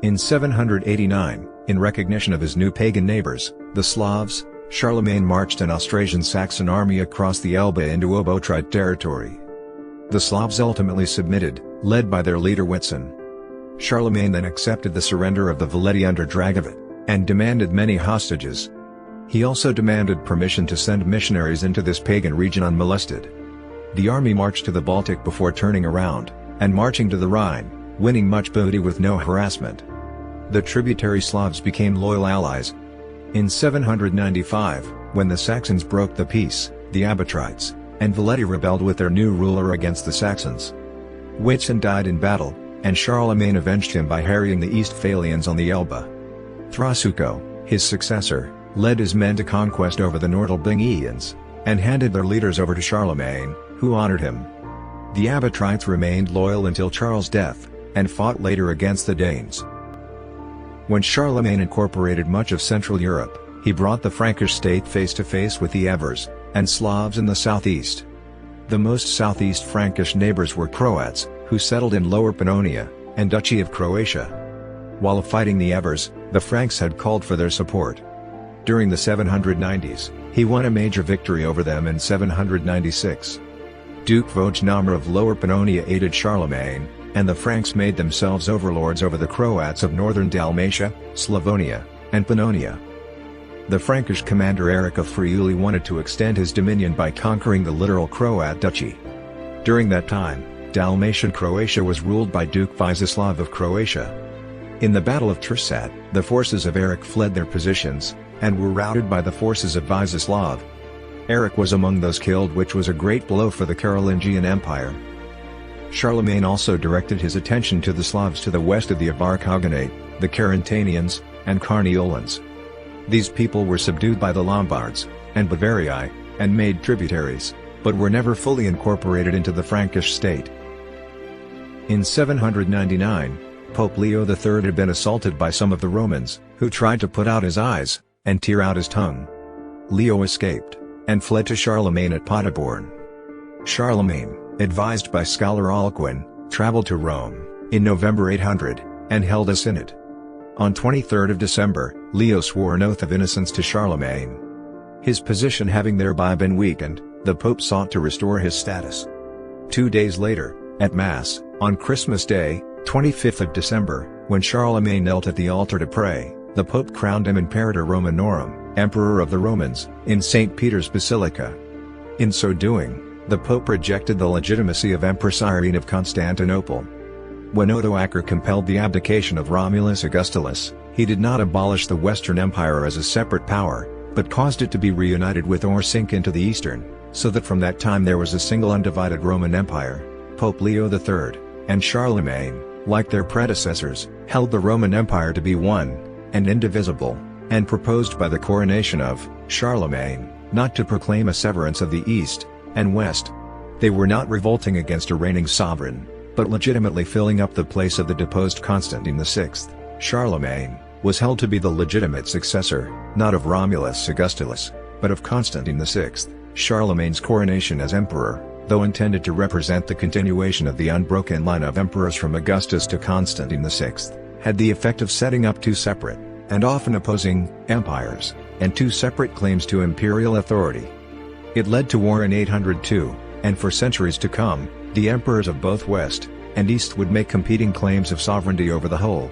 [SPEAKER 1] In 789, in recognition of his new pagan neighbors, the Slavs, Charlemagne marched an Austrasian Saxon army across the Elbe into Obotride territory. The Slavs ultimately submitted, led by their leader Whitsun. Charlemagne then accepted the surrender of the Veleti under Dragovit, and demanded many hostages. He also demanded permission to send missionaries into this pagan region unmolested. The army marched to the Baltic before turning around, and marching to the Rhine, winning much booty with no harassment. The tributary Slavs became loyal allies. In 795, when the Saxons broke the peace, the Abatrites and Veleti rebelled with their new ruler against the Saxons. Whitsun died in battle, and Charlemagne avenged him by harrying the Eastphalians on the Elbe. Thrasyuko, his successor, led his men to conquest over the Nordalbingians, and handed their leaders over to Charlemagne, who honored him. The Abatrites remained loyal until Charles' death, and fought later against the Danes. When Charlemagne incorporated much of Central Europe, he brought the Frankish state face to face with the Avars and Slavs in the southeast. The most southeast Frankish neighbors were Croats, who settled in Lower Pannonia and Duchy of Croatia. While fighting the Avars, the Franks had called for their support. During the 790s, he won a major victory over them in 796. Duke Vojnamr of Lower Pannonia aided Charlemagne, and the Franks made themselves overlords over the Croats of northern Dalmatia, Slavonia, and Pannonia. The Frankish commander Eric of Friuli wanted to extend his dominion by conquering the literal Croat duchy. During that time, Dalmatian Croatia was ruled by Duke Vizislav of Croatia. In the Battle of Trsat, the forces of Eric fled their positions, and were routed by the forces of Vizislav. Eric was among those killed, which was a great blow for the Carolingian Empire. Charlemagne also directed his attention to the Slavs to the west of the Avar Khaganate, the Carantanians, and Carniolans. These people were subdued by the Lombards and Bavarii, and made tributaries, but were never fully incorporated into the Frankish state. In 799, Pope Leo III had been assaulted by some of the Romans, who tried to put out his eyes and tear out his tongue. Leo escaped and fled to Charlemagne at Paderborn. Charlemagne, advised by scholar Alcuin, traveled to Rome in November 800 and held a synod. On 23rd of December, Leo swore an oath of innocence to Charlemagne. His position having thereby been weakened, the Pope sought to restore his status. 2 days later, at Mass, on Christmas Day, 25th of December, when Charlemagne knelt at the altar to pray, the Pope crowned him Imperator Romanorum, Emperor of the Romans, in St. Peter's Basilica. In so doing, the Pope rejected the legitimacy of Empress Irene of Constantinople. When Odoacer compelled the abdication of Romulus Augustulus, he did not abolish the Western Empire as a separate power, but caused it to be reunited with or sink into the Eastern, so that from that time there was a single undivided Roman Empire. Pope Leo III, and Charlemagne, like their predecessors, held the Roman Empire to be one, and indivisible, and proposed by the coronation of Charlemagne, not to proclaim a severance of the East and West. They were not revolting against a reigning sovereign, but legitimately filling up the place of the deposed Constantine VI. Charlemagne was held to be the legitimate successor, not of Romulus Augustulus, but of Constantine VI. Charlemagne's coronation as emperor, though intended to represent the continuation of the unbroken line of emperors from Augustus to Constantine VI, had the effect of setting up two separate, and often opposing, empires, and two separate claims to imperial authority. It led to war in 802, and for centuries to come, the emperors of both West and East would make competing claims of sovereignty over the whole.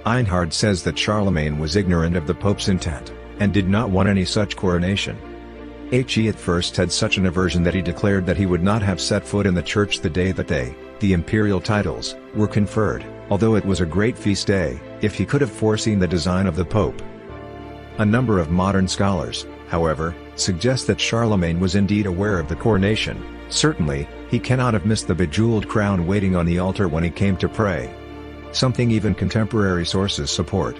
[SPEAKER 1] Einhard says that Charlemagne was ignorant of the Pope's intent, and did not want any such coronation. He at first had such an aversion that he declared that he would not have set foot in the church the day that the imperial titles, were conferred, although it was a great feast day, if he could have foreseen the design of the Pope. A number of modern scholars, however, suggest that Charlemagne was indeed aware of the coronation. Certainly, he cannot have missed the bejeweled crown waiting on the altar when he came to pray. Something even contemporary sources support.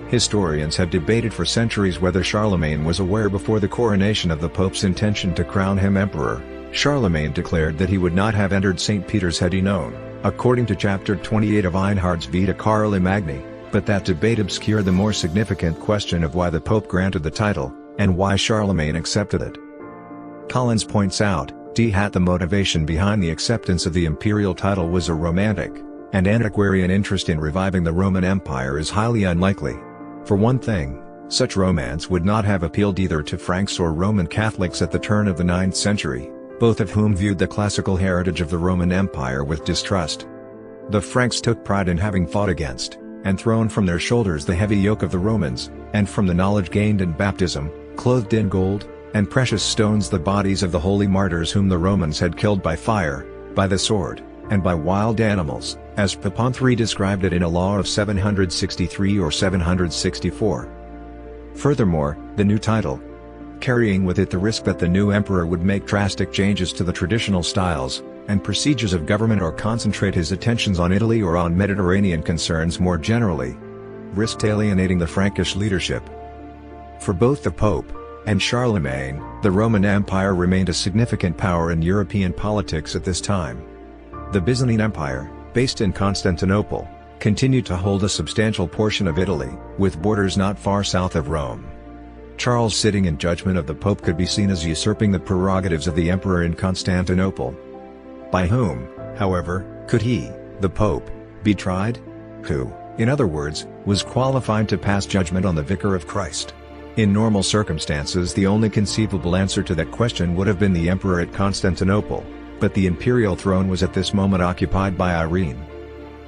[SPEAKER 1] Historians have debated for centuries whether Charlemagne was aware before the coronation of the Pope's intention to crown him emperor. Charlemagne declared that he would not have entered St. Peter's had he known, according to chapter 28 of Einhard's Vita Carlomanni, but that debate obscured the more significant question of why the Pope granted the title, and why Charlemagne accepted it. Collins points out, the motivation behind the acceptance of the imperial title was a romantic and antiquarian interest in reviving the Roman Empire is highly unlikely. For one thing, such romance would not have appealed either to Franks or Roman Catholics at the turn of the 9th century, both of whom viewed the classical heritage of the Roman Empire with distrust. The Franks took pride in having fought against, and thrown from their shoulders the heavy yoke of the Romans, and from the knowledge gained in baptism, clothed in gold and precious stones the bodies of the holy martyrs whom the Romans had killed by fire, by the sword, and by wild animals, as Pepin III described it in a law of 763 or 764. Furthermore, the new title, carrying with it the risk that the new emperor would make drastic changes to the traditional styles and procedures of government or concentrate his attentions on Italy or on Mediterranean concerns more generally, risked alienating the Frankish leadership. For both the Pope and Charlemagne, the Roman Empire remained a significant power in European politics at this time. The Byzantine Empire, based in Constantinople, continued to hold a substantial portion of Italy, with borders not far south of Rome. Charles sitting in judgment of the Pope could be seen as usurping the prerogatives of the emperor in Constantinople. By whom, however, could he, the Pope, be tried? Who, in other words, was qualified to pass judgment on the Vicar of Christ? In normal circumstances the only conceivable answer to that question would have been the emperor at Constantinople, but the imperial throne was at this moment occupied by Irene.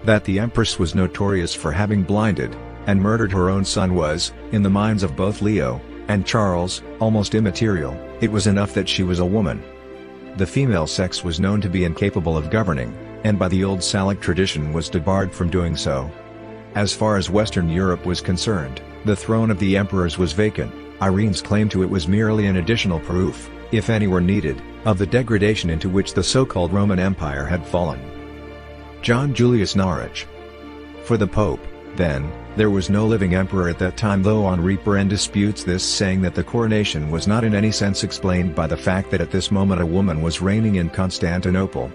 [SPEAKER 1] That the empress was notorious for having blinded and murdered her own son was, in the minds of both Leo and Charles, almost immaterial. It was enough that she was a woman. The female sex was known to be incapable of governing, and by the old Salic tradition was debarred from doing so. As far as Western Europe was concerned, the throne of the emperors was vacant. Irene's claim to it was merely an additional proof, if any were needed, of the degradation into which the so-called Roman Empire had fallen. John Julius Norwich. For the Pope, then, there was no living emperor at that time, though Henri Pirenne disputes this, saying that the coronation was not in any sense explained by the fact that at this moment a woman was reigning in Constantinople.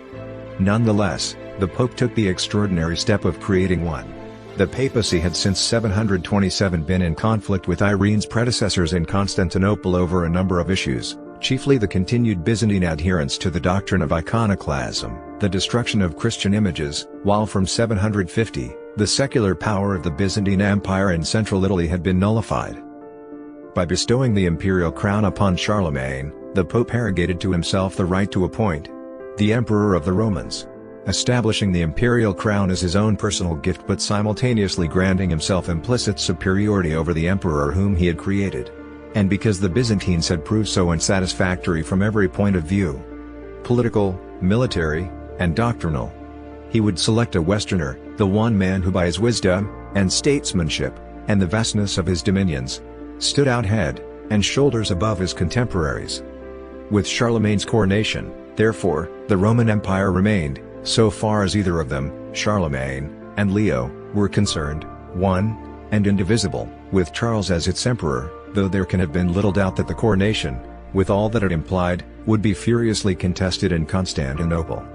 [SPEAKER 1] Nonetheless, the Pope took the extraordinary step of creating one. The papacy had since 727 been in conflict with Irene's predecessors in Constantinople over a number of issues, chiefly the continued Byzantine adherence to the doctrine of iconoclasm, the destruction of Christian images, while from 750, the secular power of the Byzantine Empire in central Italy had been nullified. By bestowing the imperial crown upon Charlemagne, the Pope arrogated to himself the right to appoint the Emperor of the Romans, establishing the imperial crown as his own personal gift but simultaneously granting himself implicit superiority over the emperor whom he had created. And because the Byzantines had proved so unsatisfactory from every point of view, political, military, and doctrinal, he would select a Westerner, the one man who by his wisdom, and statesmanship, and the vastness of his dominions, stood out head and shoulders above his contemporaries. With Charlemagne's coronation, therefore, the Roman Empire remained, so far as either of them, Charlemagne and Leo, were concerned, one and indivisible, with Charles as its emperor, though there can have been little doubt that the coronation, with all that it implied, would be furiously contested in Constantinople.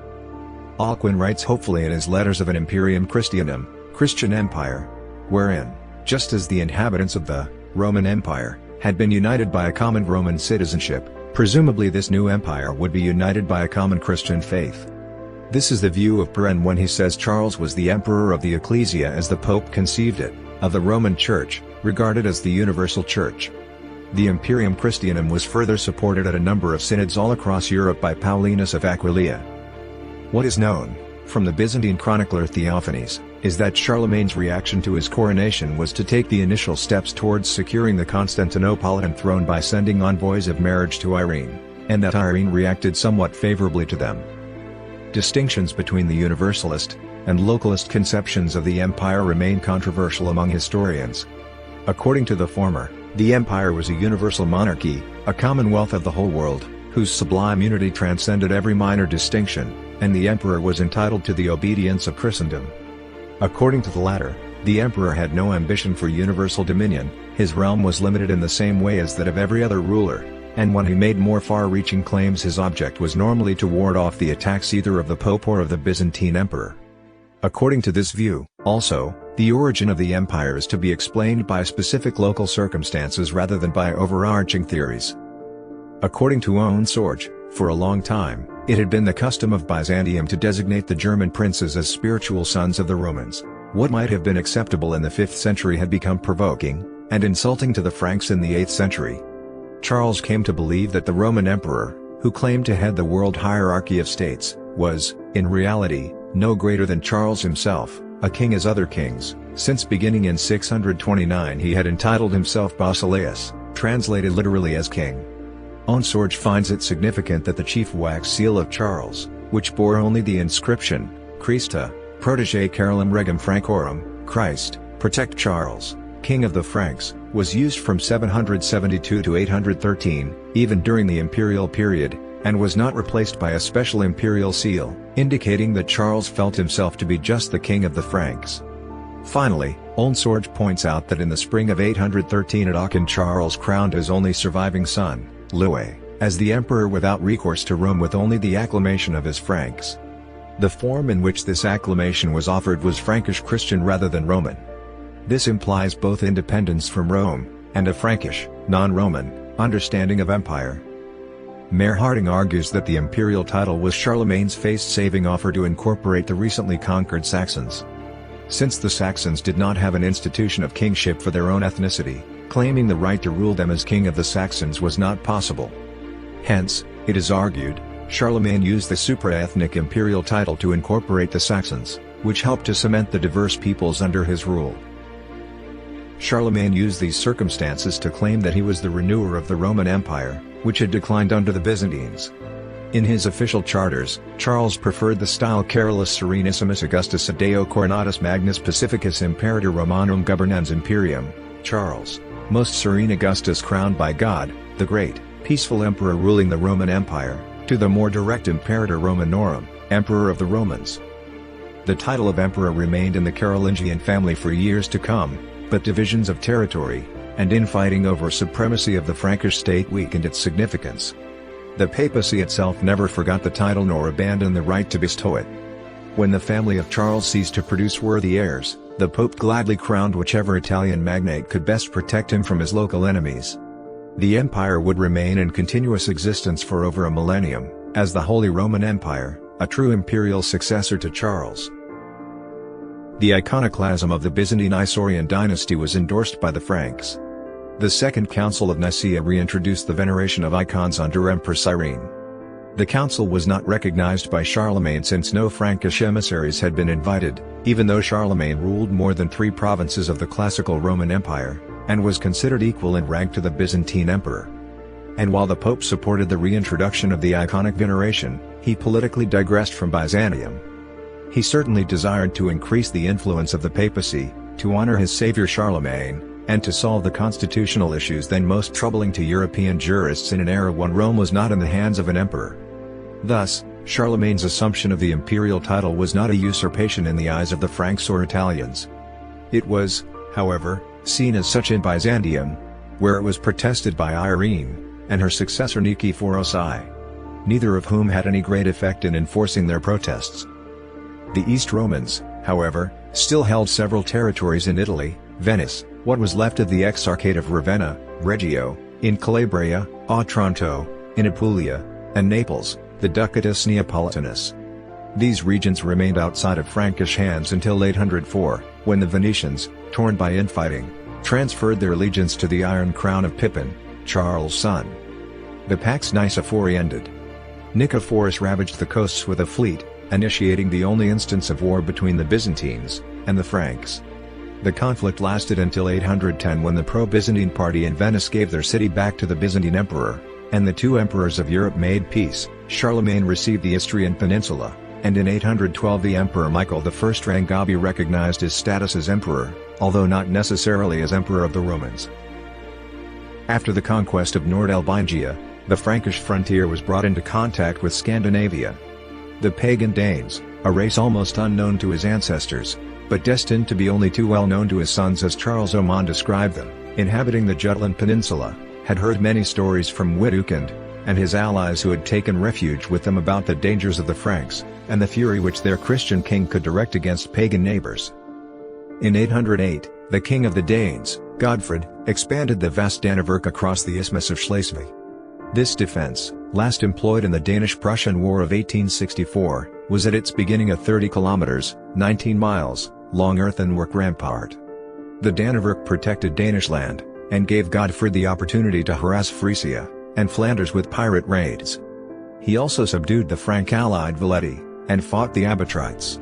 [SPEAKER 1] Alcuin writes hopefully in his Letters of an Imperium Christianum, Christian Empire, wherein, just as the inhabitants of the Roman Empire had been united by a common Roman citizenship, presumably this new empire would be united by a common Christian faith. This is the view of Pepin when he says Charles was the emperor of the Ecclesia as the Pope conceived it, of the Roman Church, regarded as the universal Church. The Imperium Christianum was further supported at a number of synods all across Europe by Paulinus of Aquileia. What is known, from the Byzantine chronicler Theophanes, is that Charlemagne's reaction to his coronation was to take the initial steps towards securing the Constantinopolitan throne by sending envoys of marriage to Irene, and that Irene reacted somewhat favorably to them. Distinctions between the Universalist and localist conceptions of the empire remain controversial among historians. According to the former, the empire was a universal monarchy, a commonwealth of the whole world, whose sublime unity transcended every minor distinction, and the emperor was entitled to the obedience of Christendom. According to the latter, the emperor had no ambition for universal dominion, his realm was limited in the same way as that of every other ruler, and when he made more far-reaching claims his object was normally to ward off the attacks either of the Pope or of the Byzantine emperor. According to this view, also, the origin of the empire is to be explained by specific local circumstances rather than by overarching theories. According to Onsorge, for a long time, it had been the custom of Byzantium to designate the German princes as spiritual sons of the Romans. What might have been acceptable in the 5th century had become provoking and insulting to the Franks in the 8th century. Charles came to believe that the Roman emperor, who claimed to head the world hierarchy of states, was, in reality, no greater than Charles himself, a king as other kings, since beginning in 629 he had entitled himself Basileus, translated literally as king. Onsorge finds it significant that the chief wax seal of Charles, which bore only the inscription, Christa, protege Carolam Regum Francorum, Christ, protect Charles, king of the Franks, was used from 772 to 813, even during the imperial period, and was not replaced by a special imperial seal, indicating that Charles felt himself to be just the king of the Franks. Finally, Onsorge points out that in the spring of 813 at Aachen Charles crowned his only surviving son, Louis, as the emperor without recourse to Rome with only the acclamation of his Franks. The form in which this acclamation was offered was Frankish Christian rather than Roman. This implies both independence from Rome, and a Frankish, non-Roman, understanding of empire. Mayer Harding argues that the imperial title was Charlemagne's face-saving offer to incorporate the recently conquered Saxons. Since the Saxons did not have an institution of kingship for their own ethnicity, claiming the right to rule them as king of the Saxons was not possible. Hence, it is argued, Charlemagne used the supra-ethnic imperial title to incorporate the Saxons, which helped to cement the diverse peoples under his rule. Charlemagne used these circumstances to claim that he was the renewer of the Roman Empire, which had declined under the Byzantines. In his official charters, Charles preferred the style Carolus Serenissimus Augustus Adeo Coronatus Magnus Pacificus Imperator Romanum Governans Imperium, Charles, most serene Augustus crowned by God, the great, peaceful emperor ruling the Roman Empire, to the more direct Imperator Romanorum, Emperor of the Romans. The title of emperor remained in the Carolingian family for years to come, but divisions of territory, and infighting over supremacy of the Frankish state weakened its significance. The papacy itself never forgot the title nor abandoned the right to bestow it. When the family of Charles ceased to produce worthy heirs, the Pope gladly crowned whichever Italian magnate could best protect him from his local enemies. The empire would remain in continuous existence for over a millennium, as the Holy Roman Empire, a true imperial successor to Charles. The iconoclasm of the Byzantine Isaurian dynasty was endorsed by the Franks. The Second Council of Nicaea reintroduced the veneration of icons under Empress Irene. The council was not recognized by Charlemagne since no Frankish emissaries had been invited, even though Charlemagne ruled more than 3 provinces of the classical Roman Empire, and was considered equal in rank to the Byzantine emperor. And while the Pope supported the reintroduction of the iconic veneration, he politically digressed from Byzantium. He certainly desired to increase the influence of the papacy, to honor his savior Charlemagne, and to solve the constitutional issues then most troubling to European jurists in an era when Rome was not in the hands of an emperor. Thus, Charlemagne's assumption of the imperial title was not a usurpation in the eyes of the Franks or Italians. It was, however, seen as such in Byzantium, where it was protested by Irene, and her successor Nicephorus I, neither of whom had any great effect in enforcing their protests. The East Romans, however, still held several territories in Italy: Venice, what was left of the Exarchate of Ravenna, Reggio, in Calabria, Otranto, in Apulia, and Naples, the Ducatus Neapolitanus. These regions remained outside of Frankish hands until 804, when the Venetians, torn by infighting, transferred their allegiance to the Iron Crown of Pepin, Charles' son. The Pax Nicephori ended. Nicephorus ravaged the coasts with a fleet, initiating the only instance of war between the Byzantines and the Franks. The conflict lasted until 810, when the pro-Byzantine party in Venice gave their city back to the Byzantine emperor, and the 2 emperors of Europe made peace. Charlemagne received the Istrian peninsula, and in 812 the Emperor Michael I Rangabi recognized his status as emperor, although not necessarily as emperor of the Romans. After the conquest of Nord-Albingia, the Frankish frontier was brought into contact with Scandinavia. The pagan Danes, a race almost unknown to his ancestors, but destined to be only too well known to his sons as Charles Oman described them, inhabiting the Jutland Peninsula, had heard many stories from Widukind and his allies who had taken refuge with them about the dangers of the Franks, and the fury which their Christian king could direct against pagan neighbors. In 808, the king of the Danes, Godfred, expanded the vast Danevirk across the Isthmus of Schleswig. This defense, last employed in the Danish-Prussian War of 1864, was at its beginning a 30 kilometers, 19 miles, long earthenwork rampart. The Danevirk protected Danish land, and gave Godfred the opportunity to harass Frisia and Flanders with pirate raids. He also subdued the Frank-allied Veleti, and fought the Abatrites.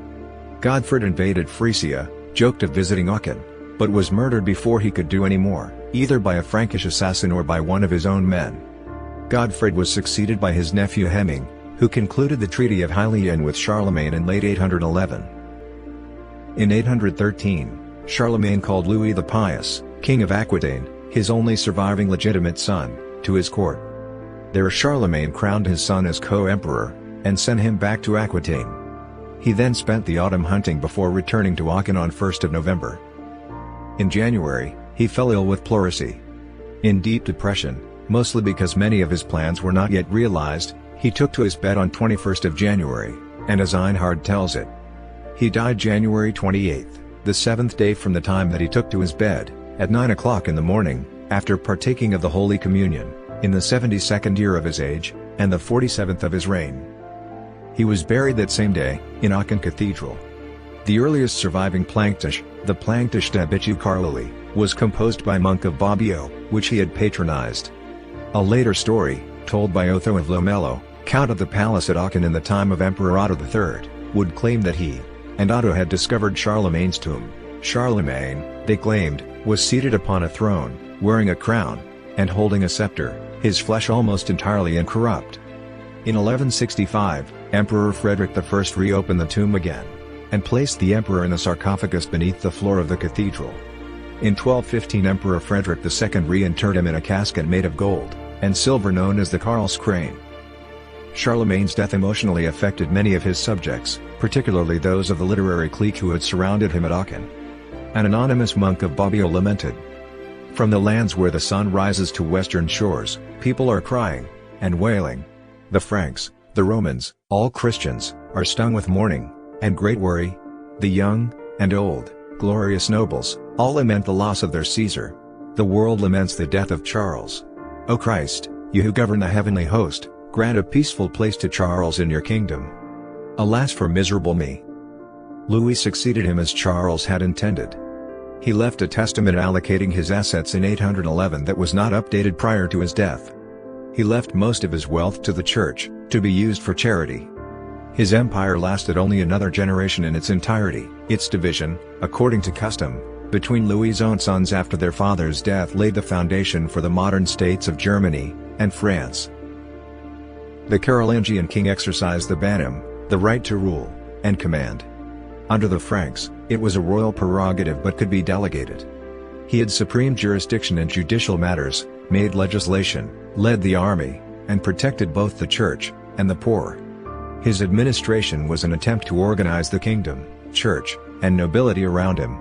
[SPEAKER 1] Godfred invaded Frisia, joked of visiting Aachen, but was murdered before he could do any more, either by a Frankish assassin or by one of his own men. Godfred was succeeded by his nephew Hemming, who concluded the Treaty of Hylien with Charlemagne in late 811. In 813, Charlemagne called Louis the Pious, king of Aquitaine, his only surviving legitimate son, to his court. There Charlemagne crowned his son as co-emperor, and sent him back to Aquitaine. He then spent the autumn hunting before returning to Aachen on 1st of November. In January, he fell ill with pleurisy. In deep depression, mostly because many of his plans were not yet realized, he took to his bed on 21st of January, and as Einhard tells it, he died January 28th, the 7th day from the time that he took to his bed, at 9 o'clock in the morning, after partaking of the Holy Communion, in the 72nd year of his age, and the 47th of his reign. He was buried that same day, in Aachen Cathedral. The earliest surviving Planktisch, the Planktisch Debitu Carloli, was composed by monk of Bobbio, which he had patronized. A later story, told by Otho of Lomello, count of the palace at Aachen in the time of Emperor Otto III, would claim that he and Otto had discovered Charlemagne's tomb. Charlemagne, they claimed, was seated upon a throne, wearing a crown, and holding a scepter, his flesh almost entirely incorrupt. In 1165, Emperor Frederick I reopened the tomb again, and placed the emperor in a sarcophagus beneath the floor of the cathedral. In 1215 Emperor Frederick II reinterred him in a casket made of gold and silver known as the Karlskrone. Charlemagne's death emotionally affected many of his subjects, particularly those of the literary clique who had surrounded him at Aachen. An anonymous monk of Bobbio lamented, "From the lands where the sun rises to western shores, people are crying and wailing. The Franks, the Romans, all Christians, are stung with mourning and great worry. The young and old, glorious nobles, all lament the loss of their Caesar. The world laments the death of Charles. O Christ, you who govern the heavenly host, grant a peaceful place to Charles in your kingdom. Alas for miserable me." Louis succeeded him as Charles had intended. He left a testament allocating his assets in 811 that was not updated prior to his death. He left most of his wealth to the church, to be used for charity. His empire lasted only another generation in its entirety. Its division, according to custom, between Louis's own sons after their father's death laid the foundation for the modern states of Germany and France. The Carolingian king exercised the banum, the right to rule and command. Under the Franks, it was a royal prerogative but could be delegated. He had supreme jurisdiction in judicial matters, made legislation, led the army, and protected both the church and the poor. His administration was an attempt to organize the kingdom, church, and nobility around him.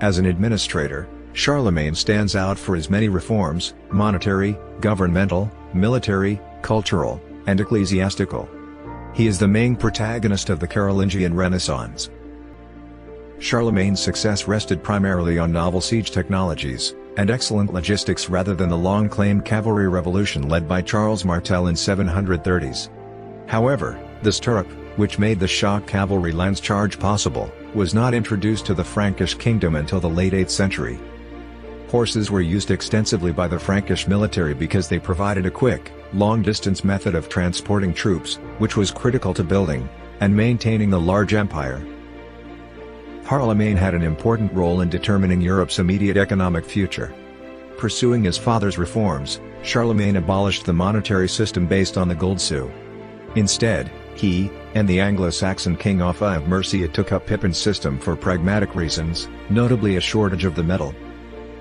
[SPEAKER 1] As an administrator, Charlemagne stands out for his many reforms: monetary, governmental, military, cultural, and ecclesiastical. He is the main protagonist of the Carolingian Renaissance. Charlemagne's success rested primarily on novel siege technologies and excellent logistics rather than the long-claimed cavalry revolution led by Charles Martel in 730s. However, the stirrup, which made the shock cavalry lance charge possible, was not introduced to the Frankish kingdom until the late 8th century. Horses were used extensively by the Frankish military because they provided a quick, long-distance method of transporting troops, which was critical to building and maintaining the large empire. Charlemagne had an important role in determining Europe's immediate economic future. Pursuing his father's reforms, Charlemagne abolished the monetary system based on the gold sou. Instead, he and the Anglo-Saxon king Offa of Mercia took up Pepin's system for pragmatic reasons, notably a shortage of the metal.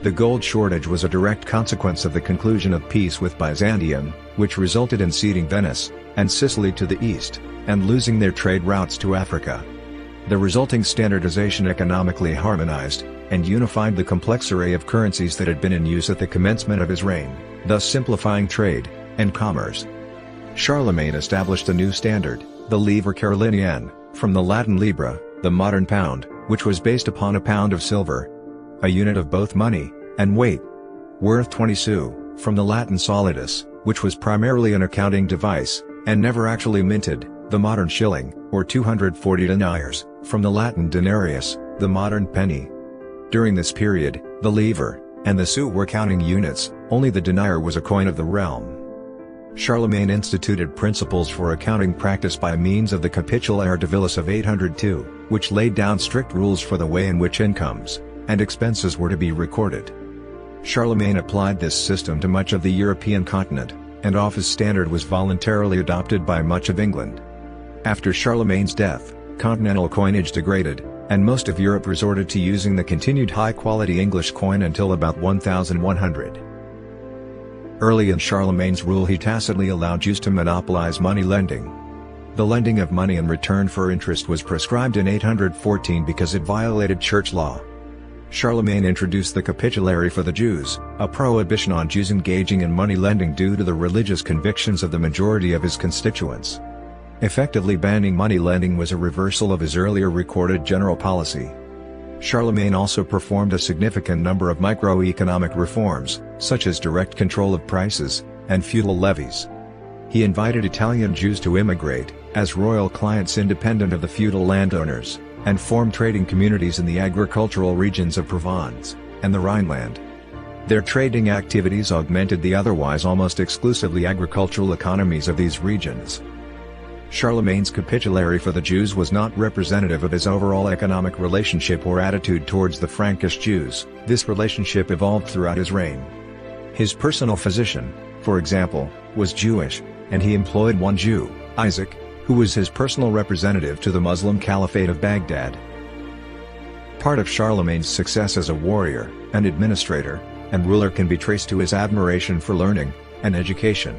[SPEAKER 1] The gold shortage was a direct consequence of the conclusion of peace with Byzantium, which resulted in ceding Venice and Sicily to the east, and losing their trade routes to Africa. The resulting standardization economically harmonized and unified the complex array of currencies that had been in use at the commencement of his reign, thus simplifying trade and commerce. Charlemagne established a new standard, the livre Carolingian, from the Latin libra, the modern pound, which was based upon a pound of silver, a unit of both money and weight, worth 20 sous, from the Latin solidus, which was primarily an accounting device, and never actually minted, the modern shilling, or 240 deniers, from the Latin denarius, the modern penny. During this period, the livre and the sou were counting units, only the denier was a coin of the realm. Charlemagne instituted principles for accounting practice by means of the Capitulaire de Villis of 802, which laid down strict rules for the way in which incomes and expenses were to be recorded. Charlemagne applied this system to much of the European continent, and Offa's standard was voluntarily adopted by much of England. After Charlemagne's death, continental coinage degraded, and most of Europe resorted to using the continued high-quality English coin until about 1100. Early in Charlemagne's rule he tacitly allowed Jews to monopolize money lending. The lending of money in return for interest was prescribed in 814 because it violated church law. Charlemagne introduced the Capitulary for the Jews, a prohibition on Jews engaging in money lending due to the religious convictions of the majority of his constituents. Effectively banning money lending was a reversal of his earlier recorded general policy. Charlemagne also performed a significant number of microeconomic reforms, such as direct control of prices and feudal levies. He invited Italian Jews to immigrate as royal clients independent of the feudal landowners, and formed trading communities in the agricultural regions of Provence and the Rhineland. Their trading activities augmented the otherwise almost exclusively agricultural economies of these regions. Charlemagne's Capitulary for the Jews was not representative of his overall economic relationship or attitude towards the Frankish Jews. This relationship evolved throughout his reign. His personal physician, for example, was Jewish, and he employed one Jew, Isaac, who was his personal representative to the Muslim Caliphate of Baghdad. Part of Charlemagne's success as a warrior, an administrator, and ruler can be traced to his admiration for learning and education.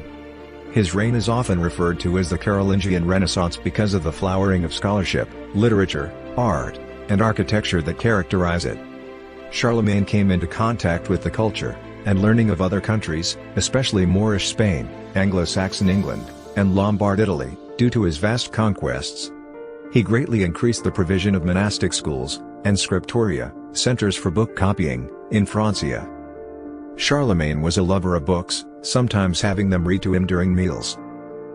[SPEAKER 1] His reign is often referred to as the Carolingian Renaissance because of the flowering of scholarship, literature, art, and architecture that characterize it. Charlemagne came into contact with the culture and learning of other countries, especially Moorish Spain, Anglo-Saxon England, and Lombard Italy, due to his vast conquests. He greatly increased the provision of monastic schools and scriptoria, centers for book copying, in Francia. Charlemagne was a lover of books, sometimes having them read to him during meals.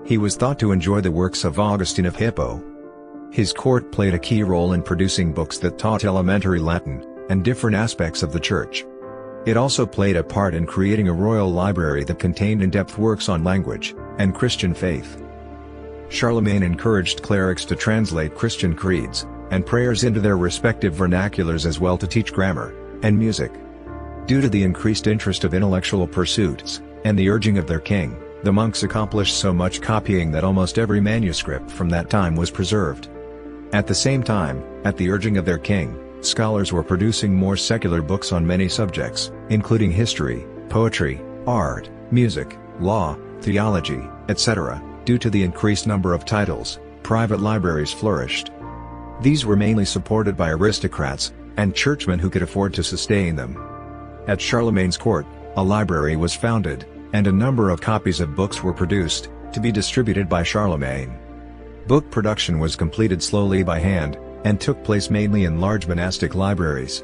[SPEAKER 1] He was thought to enjoy the works of Augustine of Hippo. His court played a key role in producing books that taught elementary Latin and different aspects of the Church. It also played a part in creating a royal library that contained in-depth works on language and Christian faith. Charlemagne encouraged clerics to translate Christian creeds and prayers into their respective vernaculars, as well to teach grammar and music. Due to the increased interest of intellectual pursuits and the urging of their king, the monks accomplished so much copying that almost every manuscript from that time was preserved. At the same time, at the urging of their king, scholars were producing more secular books on many subjects, including history, poetry, art, music, law, theology, etc. Due to the increased number of titles, private libraries flourished. These were mainly supported by aristocrats and churchmen who could afford to sustain them. At Charlemagne's court, a library was founded, and a number of copies of books were produced, to be distributed by Charlemagne. Book production was completed slowly by hand, and took place mainly in large monastic libraries.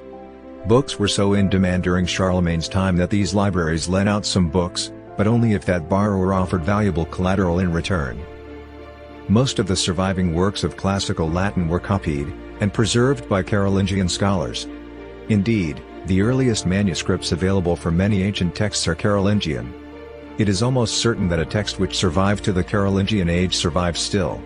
[SPEAKER 1] Books were so in demand during Charlemagne's time that these libraries lent out some books, but only if that borrower offered valuable collateral in return. Most of the surviving works of classical Latin were copied and preserved by Carolingian scholars. Indeed, the earliest manuscripts available for many ancient texts are Carolingian. It is almost certain that a text which survived to the Carolingian age survives still.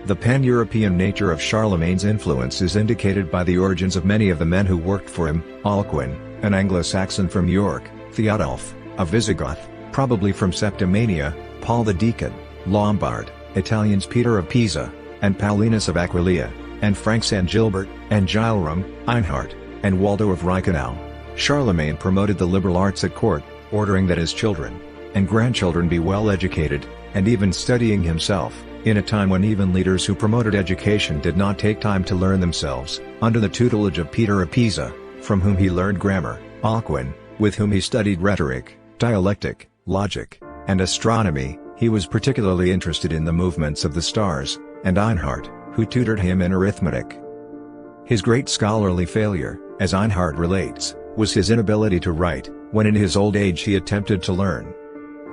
[SPEAKER 1] The pan-European nature of Charlemagne's influence is indicated by the origins of many of the men who worked for him: Alcuin, an Anglo-Saxon from York; Theodulf, a Visigoth, probably from Septimania; Paul the Deacon, Lombard; Italians Peter of Pisa, and Paulinus of Aquileia; and Franks Angilbert, and Gilram, Einhard, and Waldo of Reichenau. Charlemagne promoted the liberal arts at court, ordering that his children and grandchildren be well educated, and even studying himself, in a time when even leaders who promoted education did not take time to learn themselves. Under the tutelage of Peter of Pisa, from whom he learned grammar; Alcuin, with whom he studied rhetoric, dialectic, logic, and astronomy, he was particularly interested in the movements of the stars; and Einhard, who tutored him in arithmetic. His great scholarly failure, as Einhard relates, was his inability to write, when in his old age he attempted to learn.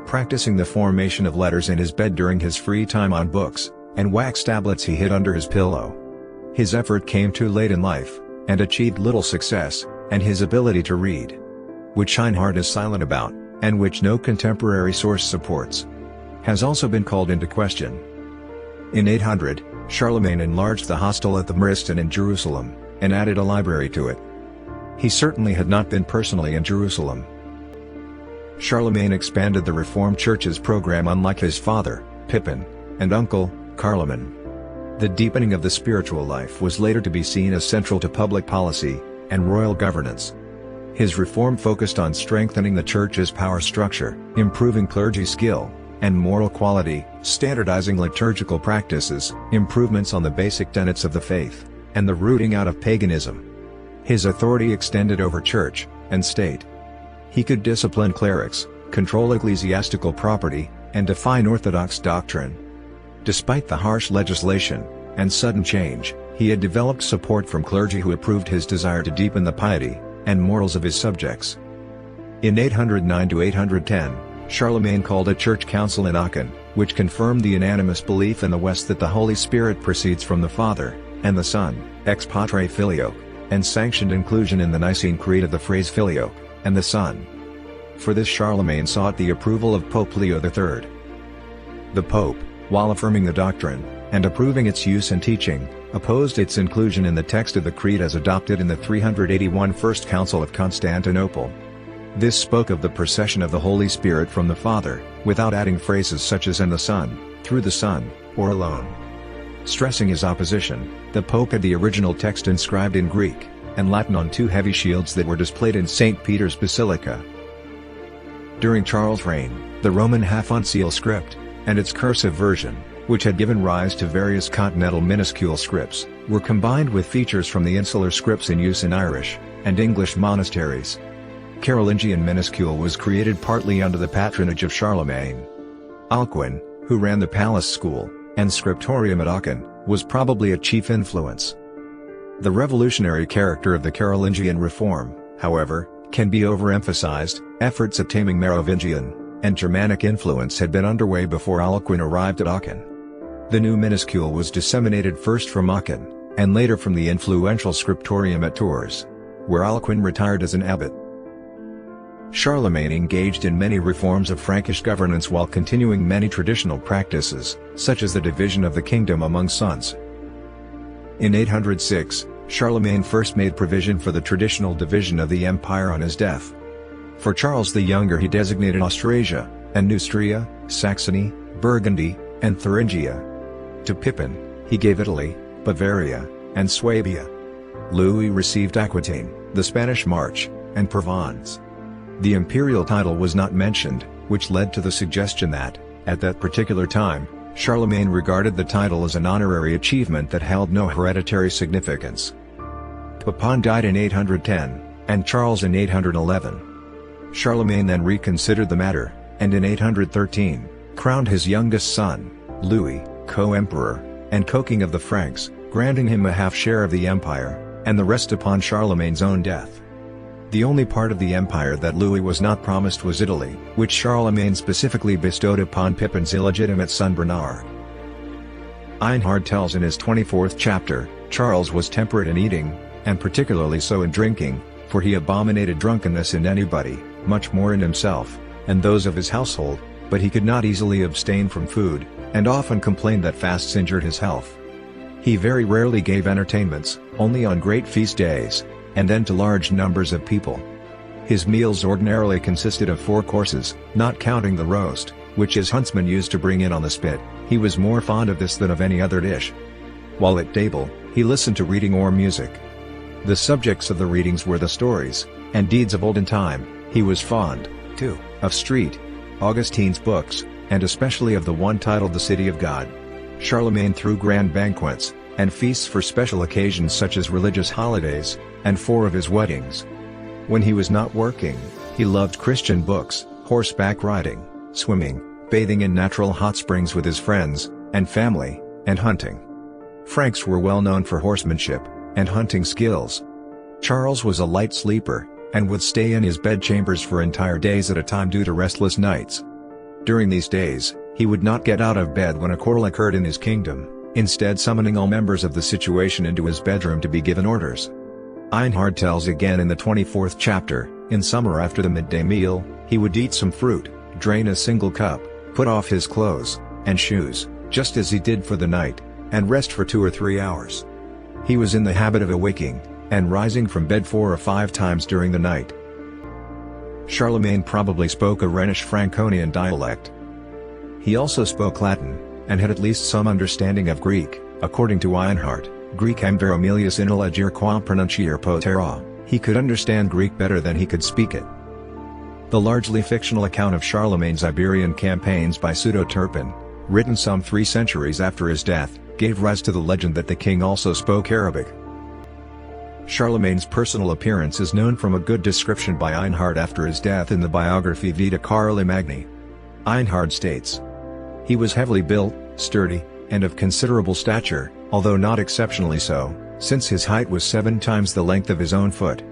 [SPEAKER 1] Practicing the formation of letters in his bed during his free time on books and wax tablets he hid under his pillow. His effort came too late in life, and achieved little success, and his ability to read, which Einhard is silent about, and which no contemporary source supports, has also been called into question. In 800, Charlemagne enlarged the hostel at the Maristan in Jerusalem, and added a library to it. He certainly had not been personally in Jerusalem. Charlemagne expanded the Reformed Church's program unlike his father, Pepin, and uncle, Carloman. The deepening of the spiritual life was later to be seen as central to public policy and royal governance. His reform focused on strengthening the Church's power structure, improving clergy skill and moral quality, standardizing liturgical practices, improvements on the basic tenets of the faith, and the rooting out of paganism. His authority extended over church and state. He could discipline clerics, control ecclesiastical property, and define orthodox doctrine. Despite the harsh legislation and sudden change, he had developed support from clergy who approved his desire to deepen the piety and morals of his subjects. In 809 to 810, Charlemagne called a church council in Aachen, which confirmed the unanimous belief in the West that the Holy Spirit proceeds from the Father and the Son, ex patre filioque, and sanctioned inclusion in the Nicene Creed of the phrase filioque and the Son. For this Charlemagne sought the approval of Pope Leo III. The Pope, while affirming the doctrine and approving its use and teaching, opposed its inclusion in the text of the Creed as adopted in the 381 First Council of Constantinople. This spoke of the procession of the Holy Spirit from the Father, without adding phrases such as "and the Son," "through the Son," or "alone." Stressing his opposition, the Pope had the original text inscribed in Greek and Latin on two heavy shields that were displayed in St. Peter's Basilica. During Charles' reign, the Roman half-uncial script, and its cursive version, which had given rise to various continental minuscule scripts, were combined with features from the insular scripts in use in Irish and English monasteries. Carolingian minuscule was created partly under the patronage of Charlemagne. Alcuin, who ran the palace school and scriptorium at Aachen, was probably a chief influence. The revolutionary character of the Carolingian reform, however, can be overemphasized. Efforts at taming Merovingian and Germanic influence had been underway before Alcuin arrived at Aachen. The new minuscule was disseminated first from Aachen, and later from the influential scriptorium at Tours, where Alcuin retired as an abbot. Charlemagne engaged in many reforms of Frankish governance while continuing many traditional practices, such as the division of the kingdom among sons. In 806, Charlemagne first made provision for the traditional division of the empire on his death. For Charles the Younger he designated Austrasia, and Neustria, Saxony, Burgundy, and Thuringia. To Pepin, he gave Italy, Bavaria, and Swabia. Louis received Aquitaine, the Spanish March, and Provence. The imperial title was not mentioned, which led to the suggestion that, at that particular time, Charlemagne regarded the title as an honorary achievement that held no hereditary significance. Pepin died in 810, and Charles in 811. Charlemagne then reconsidered the matter, and in 813, crowned his youngest son, Louis, co-emperor, and co-king of the Franks, granting him a half-share of the empire, and the rest upon Charlemagne's own death. The only part of the empire that Louis was not promised was Italy, which Charlemagne specifically bestowed upon Pepin's illegitimate son Bernard. Einhard tells in his 24th chapter, Charles was temperate in eating, and particularly so in drinking, for he abominated drunkenness in anybody, much more in himself, and those of his household, but he could not easily abstain from food, and often complained that fasts injured his health. He very rarely gave entertainments, only on great feast days, and then to large numbers of people. His meals ordinarily consisted of 4 courses, not counting the roast, which his huntsmen used to bring in on the spit. He was more fond of this than of any other dish. While at table, he listened to reading or music. The subjects of the readings were the stories and deeds of olden time. He was fond, too, of St. Augustine's books, and especially of the one titled The City of God. Charlemagne threw grand banquets and feasts for special occasions such as religious holidays, and 4 of his weddings. When he was not working, he loved Christian books, horseback riding, swimming, bathing in natural hot springs with his friends and family, and hunting. Franks were well known for horsemanship and hunting skills. Charles was a light sleeper, and would stay in his bedchambers for entire days at a time due to restless nights. During these days, he would not get out of bed when a quarrel occurred in his kingdom, instead summoning all members of the situation into his bedroom to be given orders. Einhard tells again in the 24th chapter, in summer after the midday meal, he would eat some fruit, drain a single cup, put off his clothes and shoes, just as he did for the night, and rest for 2 or 3 hours. He was in the habit of awaking and rising from bed 4 or 5 times during the night. Charlemagne probably spoke a Rhenish Franconian dialect. He also spoke Latin, and had at least some understanding of Greek, according to Einhard. Greek Amveromelius in elegir qua pronunciare potera, he could understand Greek better than he could speak it. The largely fictional account of Charlemagne's Iberian campaigns by Pseudo-Turpin, written some 3 centuries after his death, gave rise to the legend that the king also spoke Arabic. Charlemagne's personal appearance is known from a good description by Einhard after his death in the biography Vita Carlomanni. Einhard states, "He was heavily built, sturdy, and of considerable stature, although not exceptionally so, since his height was 7 times the length of his own foot.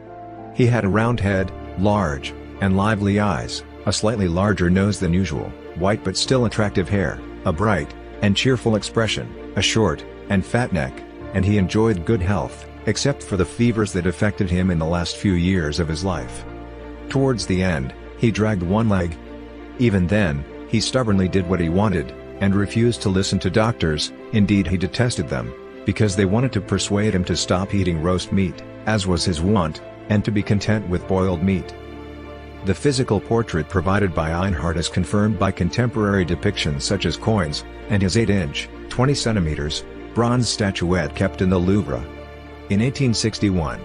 [SPEAKER 1] He had a round head, large and lively eyes, a slightly larger nose than usual, white but still attractive hair, a bright and cheerful expression, a short and fat neck, and he enjoyed good health, except for the fevers that affected him in the last few years of his life. Towards the end, he dragged one leg. Even then, he stubbornly did what he wanted, and refused to listen to doctors. Indeed, he detested them, because they wanted to persuade him to stop eating roast meat, as was his wont, and to be content with boiled meat." The physical portrait provided by Einhard is confirmed by contemporary depictions such as coins, and his 8-inch, 20 cm, bronze statuette kept in the Louvre. In 1861,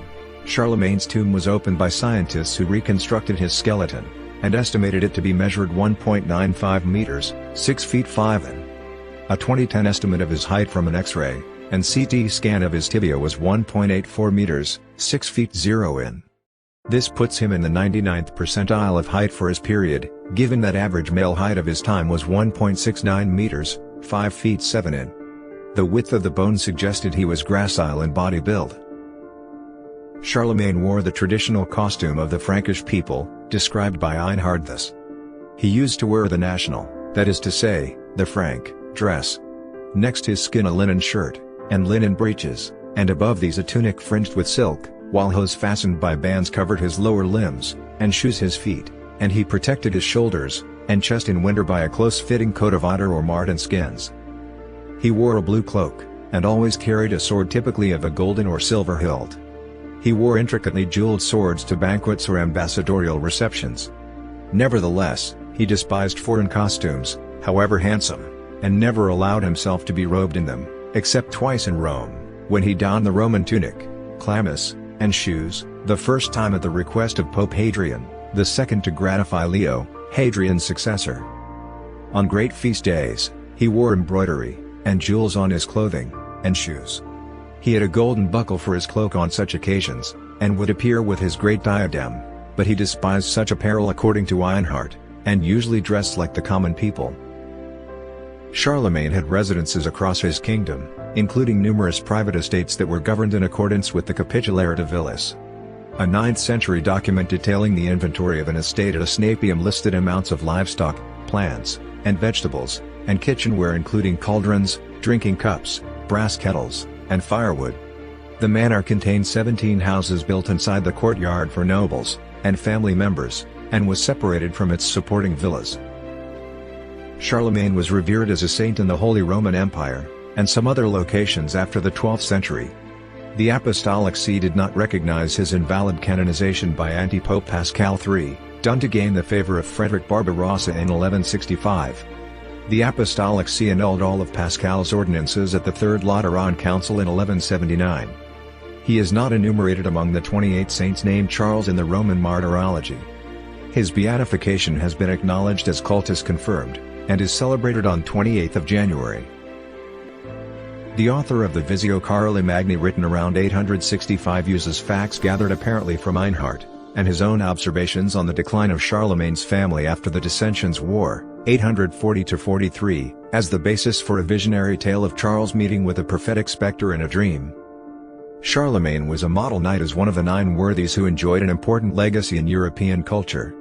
[SPEAKER 1] Charlemagne's tomb was opened by scientists who reconstructed his skeleton, and estimated it to be measured 1.95 meters, 6 feet 5 in. A 2010 estimate of his height from an X-ray and CT scan of his tibia was 1.84 meters, 6 feet 0 in. This puts him in the 99th percentile of height for his period, given that average male height of his time was 1.69 meters, 5 feet 7 in. The width of the bone suggested he was gracile in body build. Charlemagne wore the traditional costume of the Frankish people, described by Einhard thus. He used to wear the national, that is to say, the Frank, dress. Next his skin a linen shirt, and linen breeches, and above these a tunic fringed with silk, while hose fastened by bands covered his lower limbs, and shoes his feet. and he protected his shoulders and chest in winter by a close-fitting coat of otter or marten skins. He wore a blue cloak, and always carried a sword typically of a golden or silver hilt. He wore intricately jeweled swords to banquets or ambassadorial receptions. Nevertheless, he despised foreign costumes, however handsome, and never allowed himself to be robed in them, except twice in Rome, when he donned the Roman tunic, chlamys, and shoes, the first time at the request of Pope Hadrian, the second to gratify Leo, Hadrian's successor. On great feast days, he wore embroidery and jewels on his clothing and shoes. He had a golden buckle for his cloak on such occasions, and would appear with his great diadem, but he despised such apparel according to Einhard, and usually dressed like the common people. Charlemagne had residences across his kingdom, including numerous private estates that were governed in accordance with the Capitulare Civilis. A 9th century document detailing the inventory of an estate at Asnapium listed amounts of livestock, plants, and vegetables, and kitchenware including cauldrons, drinking cups, brass kettles, and firewood. The manor contained 17 houses built inside the courtyard for nobles and family members, and was separated from its supporting villas. Charlemagne was revered as a saint in the Holy Roman Empire, and some other locations after the 12th century. The Apostolic See did not recognize his invalid canonization by Antipope Paschal III, done to gain the favor of Frederick Barbarossa in 1165. The Apostolic See annulled all of Pascal's ordinances at the Third Lateran Council in 1179. He is not enumerated among the 28 saints named Charles in the Roman Martyrology. His beatification has been acknowledged as cultus confirmed, and is celebrated on 28th of January. The author of the Visio Carolinae written around 865 uses facts gathered apparently from Einhard, and his own observations on the decline of Charlemagne's family after the Dissensions War, 840–43, as the basis for a visionary tale of Charles meeting with a prophetic spectre in a dream. Charlemagne was a model knight as one of the 9 worthies who enjoyed an important legacy in European culture.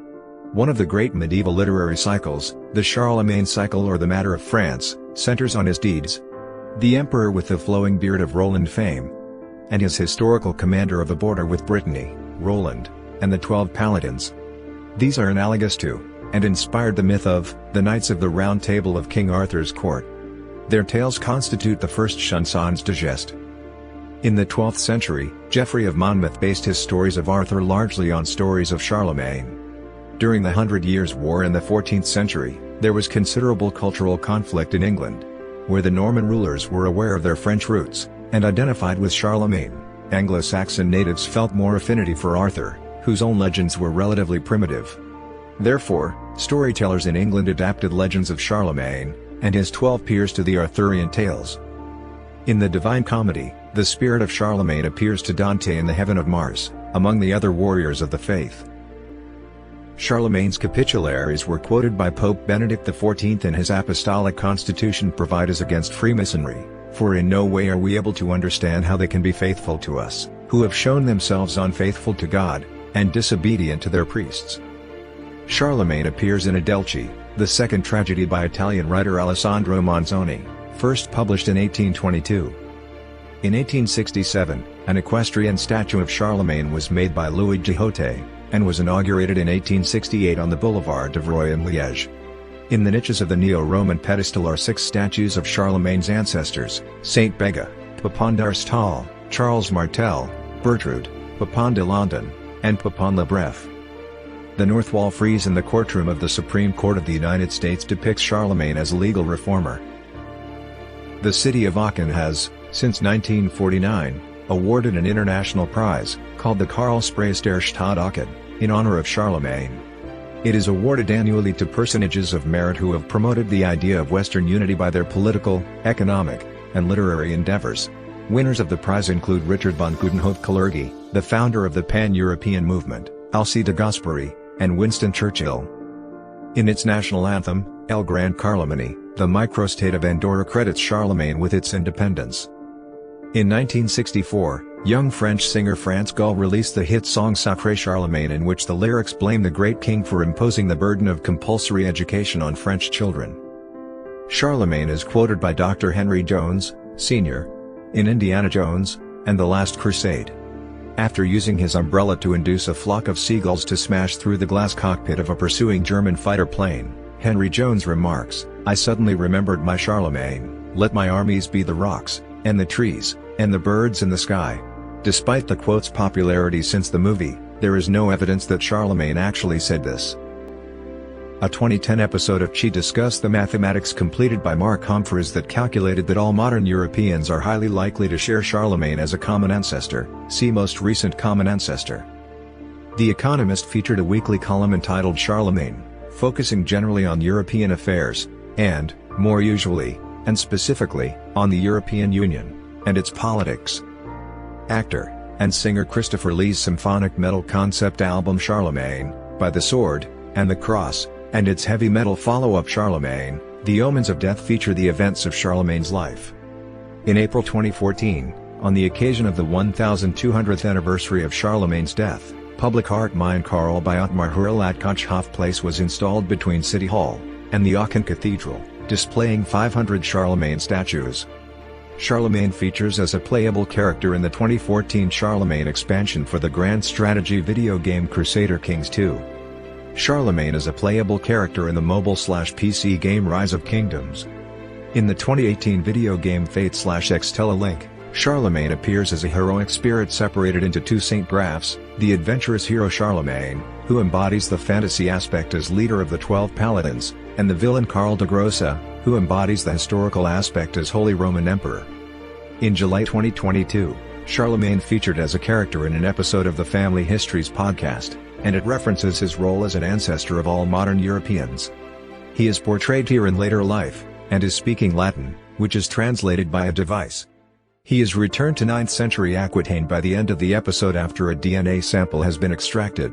[SPEAKER 1] One of the great medieval literary cycles, the Charlemagne cycle or the Matter of France, centers on his deeds. The emperor with the flowing beard of Roland fame, and his historical commander of the border with Brittany, Roland, and the 12 paladins. These are analogous to, and inspired the myth of, the Knights of the Round Table of King Arthur's court. Their tales constitute the first chansons de geste. In the 12th century, Geoffrey of Monmouth based his stories of Arthur largely on stories of Charlemagne. During the 100 Years' War in the 14th century, there was considerable cultural conflict in England, where the Norman rulers were aware of their French roots, and identified with Charlemagne. Anglo-Saxon natives felt more affinity for Arthur, whose own legends were relatively primitive. Therefore, storytellers in England adapted legends of Charlemagne and his 12 peers to the Arthurian tales. In the Divine Comedy, the spirit of Charlemagne appears to Dante in the heaven of Mars, among the other warriors of the faith. Charlemagne's capitularies were quoted by Pope Benedict XIV in his apostolic constitution provide us against Freemasonry, for in no way are we able to understand how they can be faithful to us, who have shown themselves unfaithful to God, and disobedient to their priests. Charlemagne appears in Adelchi, the second tragedy by Italian writer Alessandro Manzoni, first published in 1822. In 1867, an equestrian statue of Charlemagne was made by Louis Gihotte, and was inaugurated in 1868 on the Boulevard de Roye in Liège. In the niches of the Neo-Roman pedestal are 6 statues of Charlemagne's ancestors, Saint Bega, Pepin d'Arstal, Charles Martel, Bertrade, Pepin de Landen, and Pepin le Bref. The north wall frieze in the courtroom of the Supreme Court of the United States depicts Charlemagne as a legal reformer. The city of Aachen has, since 1949, awarded an international prize, called the Karlspreis der Stadt Aachen, in honor of Charlemagne. It is awarded annually to personages of merit who have promoted the idea of Western unity by their political, economic, and literary endeavors. Winners of the prize include Richard von Coudenhove-Kalergi, the founder of the Pan-European movement, Alcide de Gasperi, and Winston Churchill. In its national anthem, El Gran Carloman I, the microstate of Andorra credits Charlemagne with its independence. In 1964, young French singer France Gall released the hit song Sacré Charlemagne, in which the lyrics blame the great king for imposing the burden of compulsory education on French children. Charlemagne is quoted by Dr. Henry Jones, Sr., in Indiana Jones and the Last Crusade. After using his umbrella to induce a flock of seagulls to smash through the glass cockpit of a pursuing German fighter plane, Henry Jones remarks, "I suddenly remembered my Charlemagne, let my armies be the rocks, and the trees, and the birds in the sky." Despite the quote's popularity since the movie, there is no evidence that Charlemagne actually said this. A 2010 episode of Chi discussed the mathematics completed by Mark Humphreys that calculated that all modern Europeans are highly likely to share Charlemagne as a common ancestor. See most recent common ancestor. The Economist featured a weekly column entitled Charlemagne, focusing generally on European affairs, and, more usually, and specifically, on the European Union, and its politics. Actor and singer Christopher Lee's symphonic metal concept album Charlemagne, By the Sword, and the Cross, and its heavy metal follow-up Charlemagne, The Omens of Death feature the events of Charlemagne's life. In April 2014, on the occasion of the 1200th anniversary of Charlemagne's death, public art Mein Karl by Ottmar Hurl at Kochhof Place was installed between City Hall and the Aachen Cathedral, displaying 500 Charlemagne statues. Charlemagne features as a playable character in the 2014 Charlemagne expansion for the Grand Strategy video game Crusader Kings 2. Charlemagne is a playable character in the mobile/PC game Rise of Kingdoms. In the 2018 video game Fate/Extella Link, Charlemagne appears as a heroic spirit separated into two saint graphs, the adventurous hero Charlemagne, who embodies the fantasy aspect as leader of the 12 Paladins, and the villain Karl de Grossa, who embodies the historical aspect as Holy Roman Emperor. In July 2022, Charlemagne featured as a character in an episode of the Family Histories podcast, and it references his role as an ancestor of all modern Europeans. He is portrayed here in later life, and is speaking Latin, which is translated by a device. He is returned to 9th century Aquitaine by the end of the episode after a DNA sample has been extracted.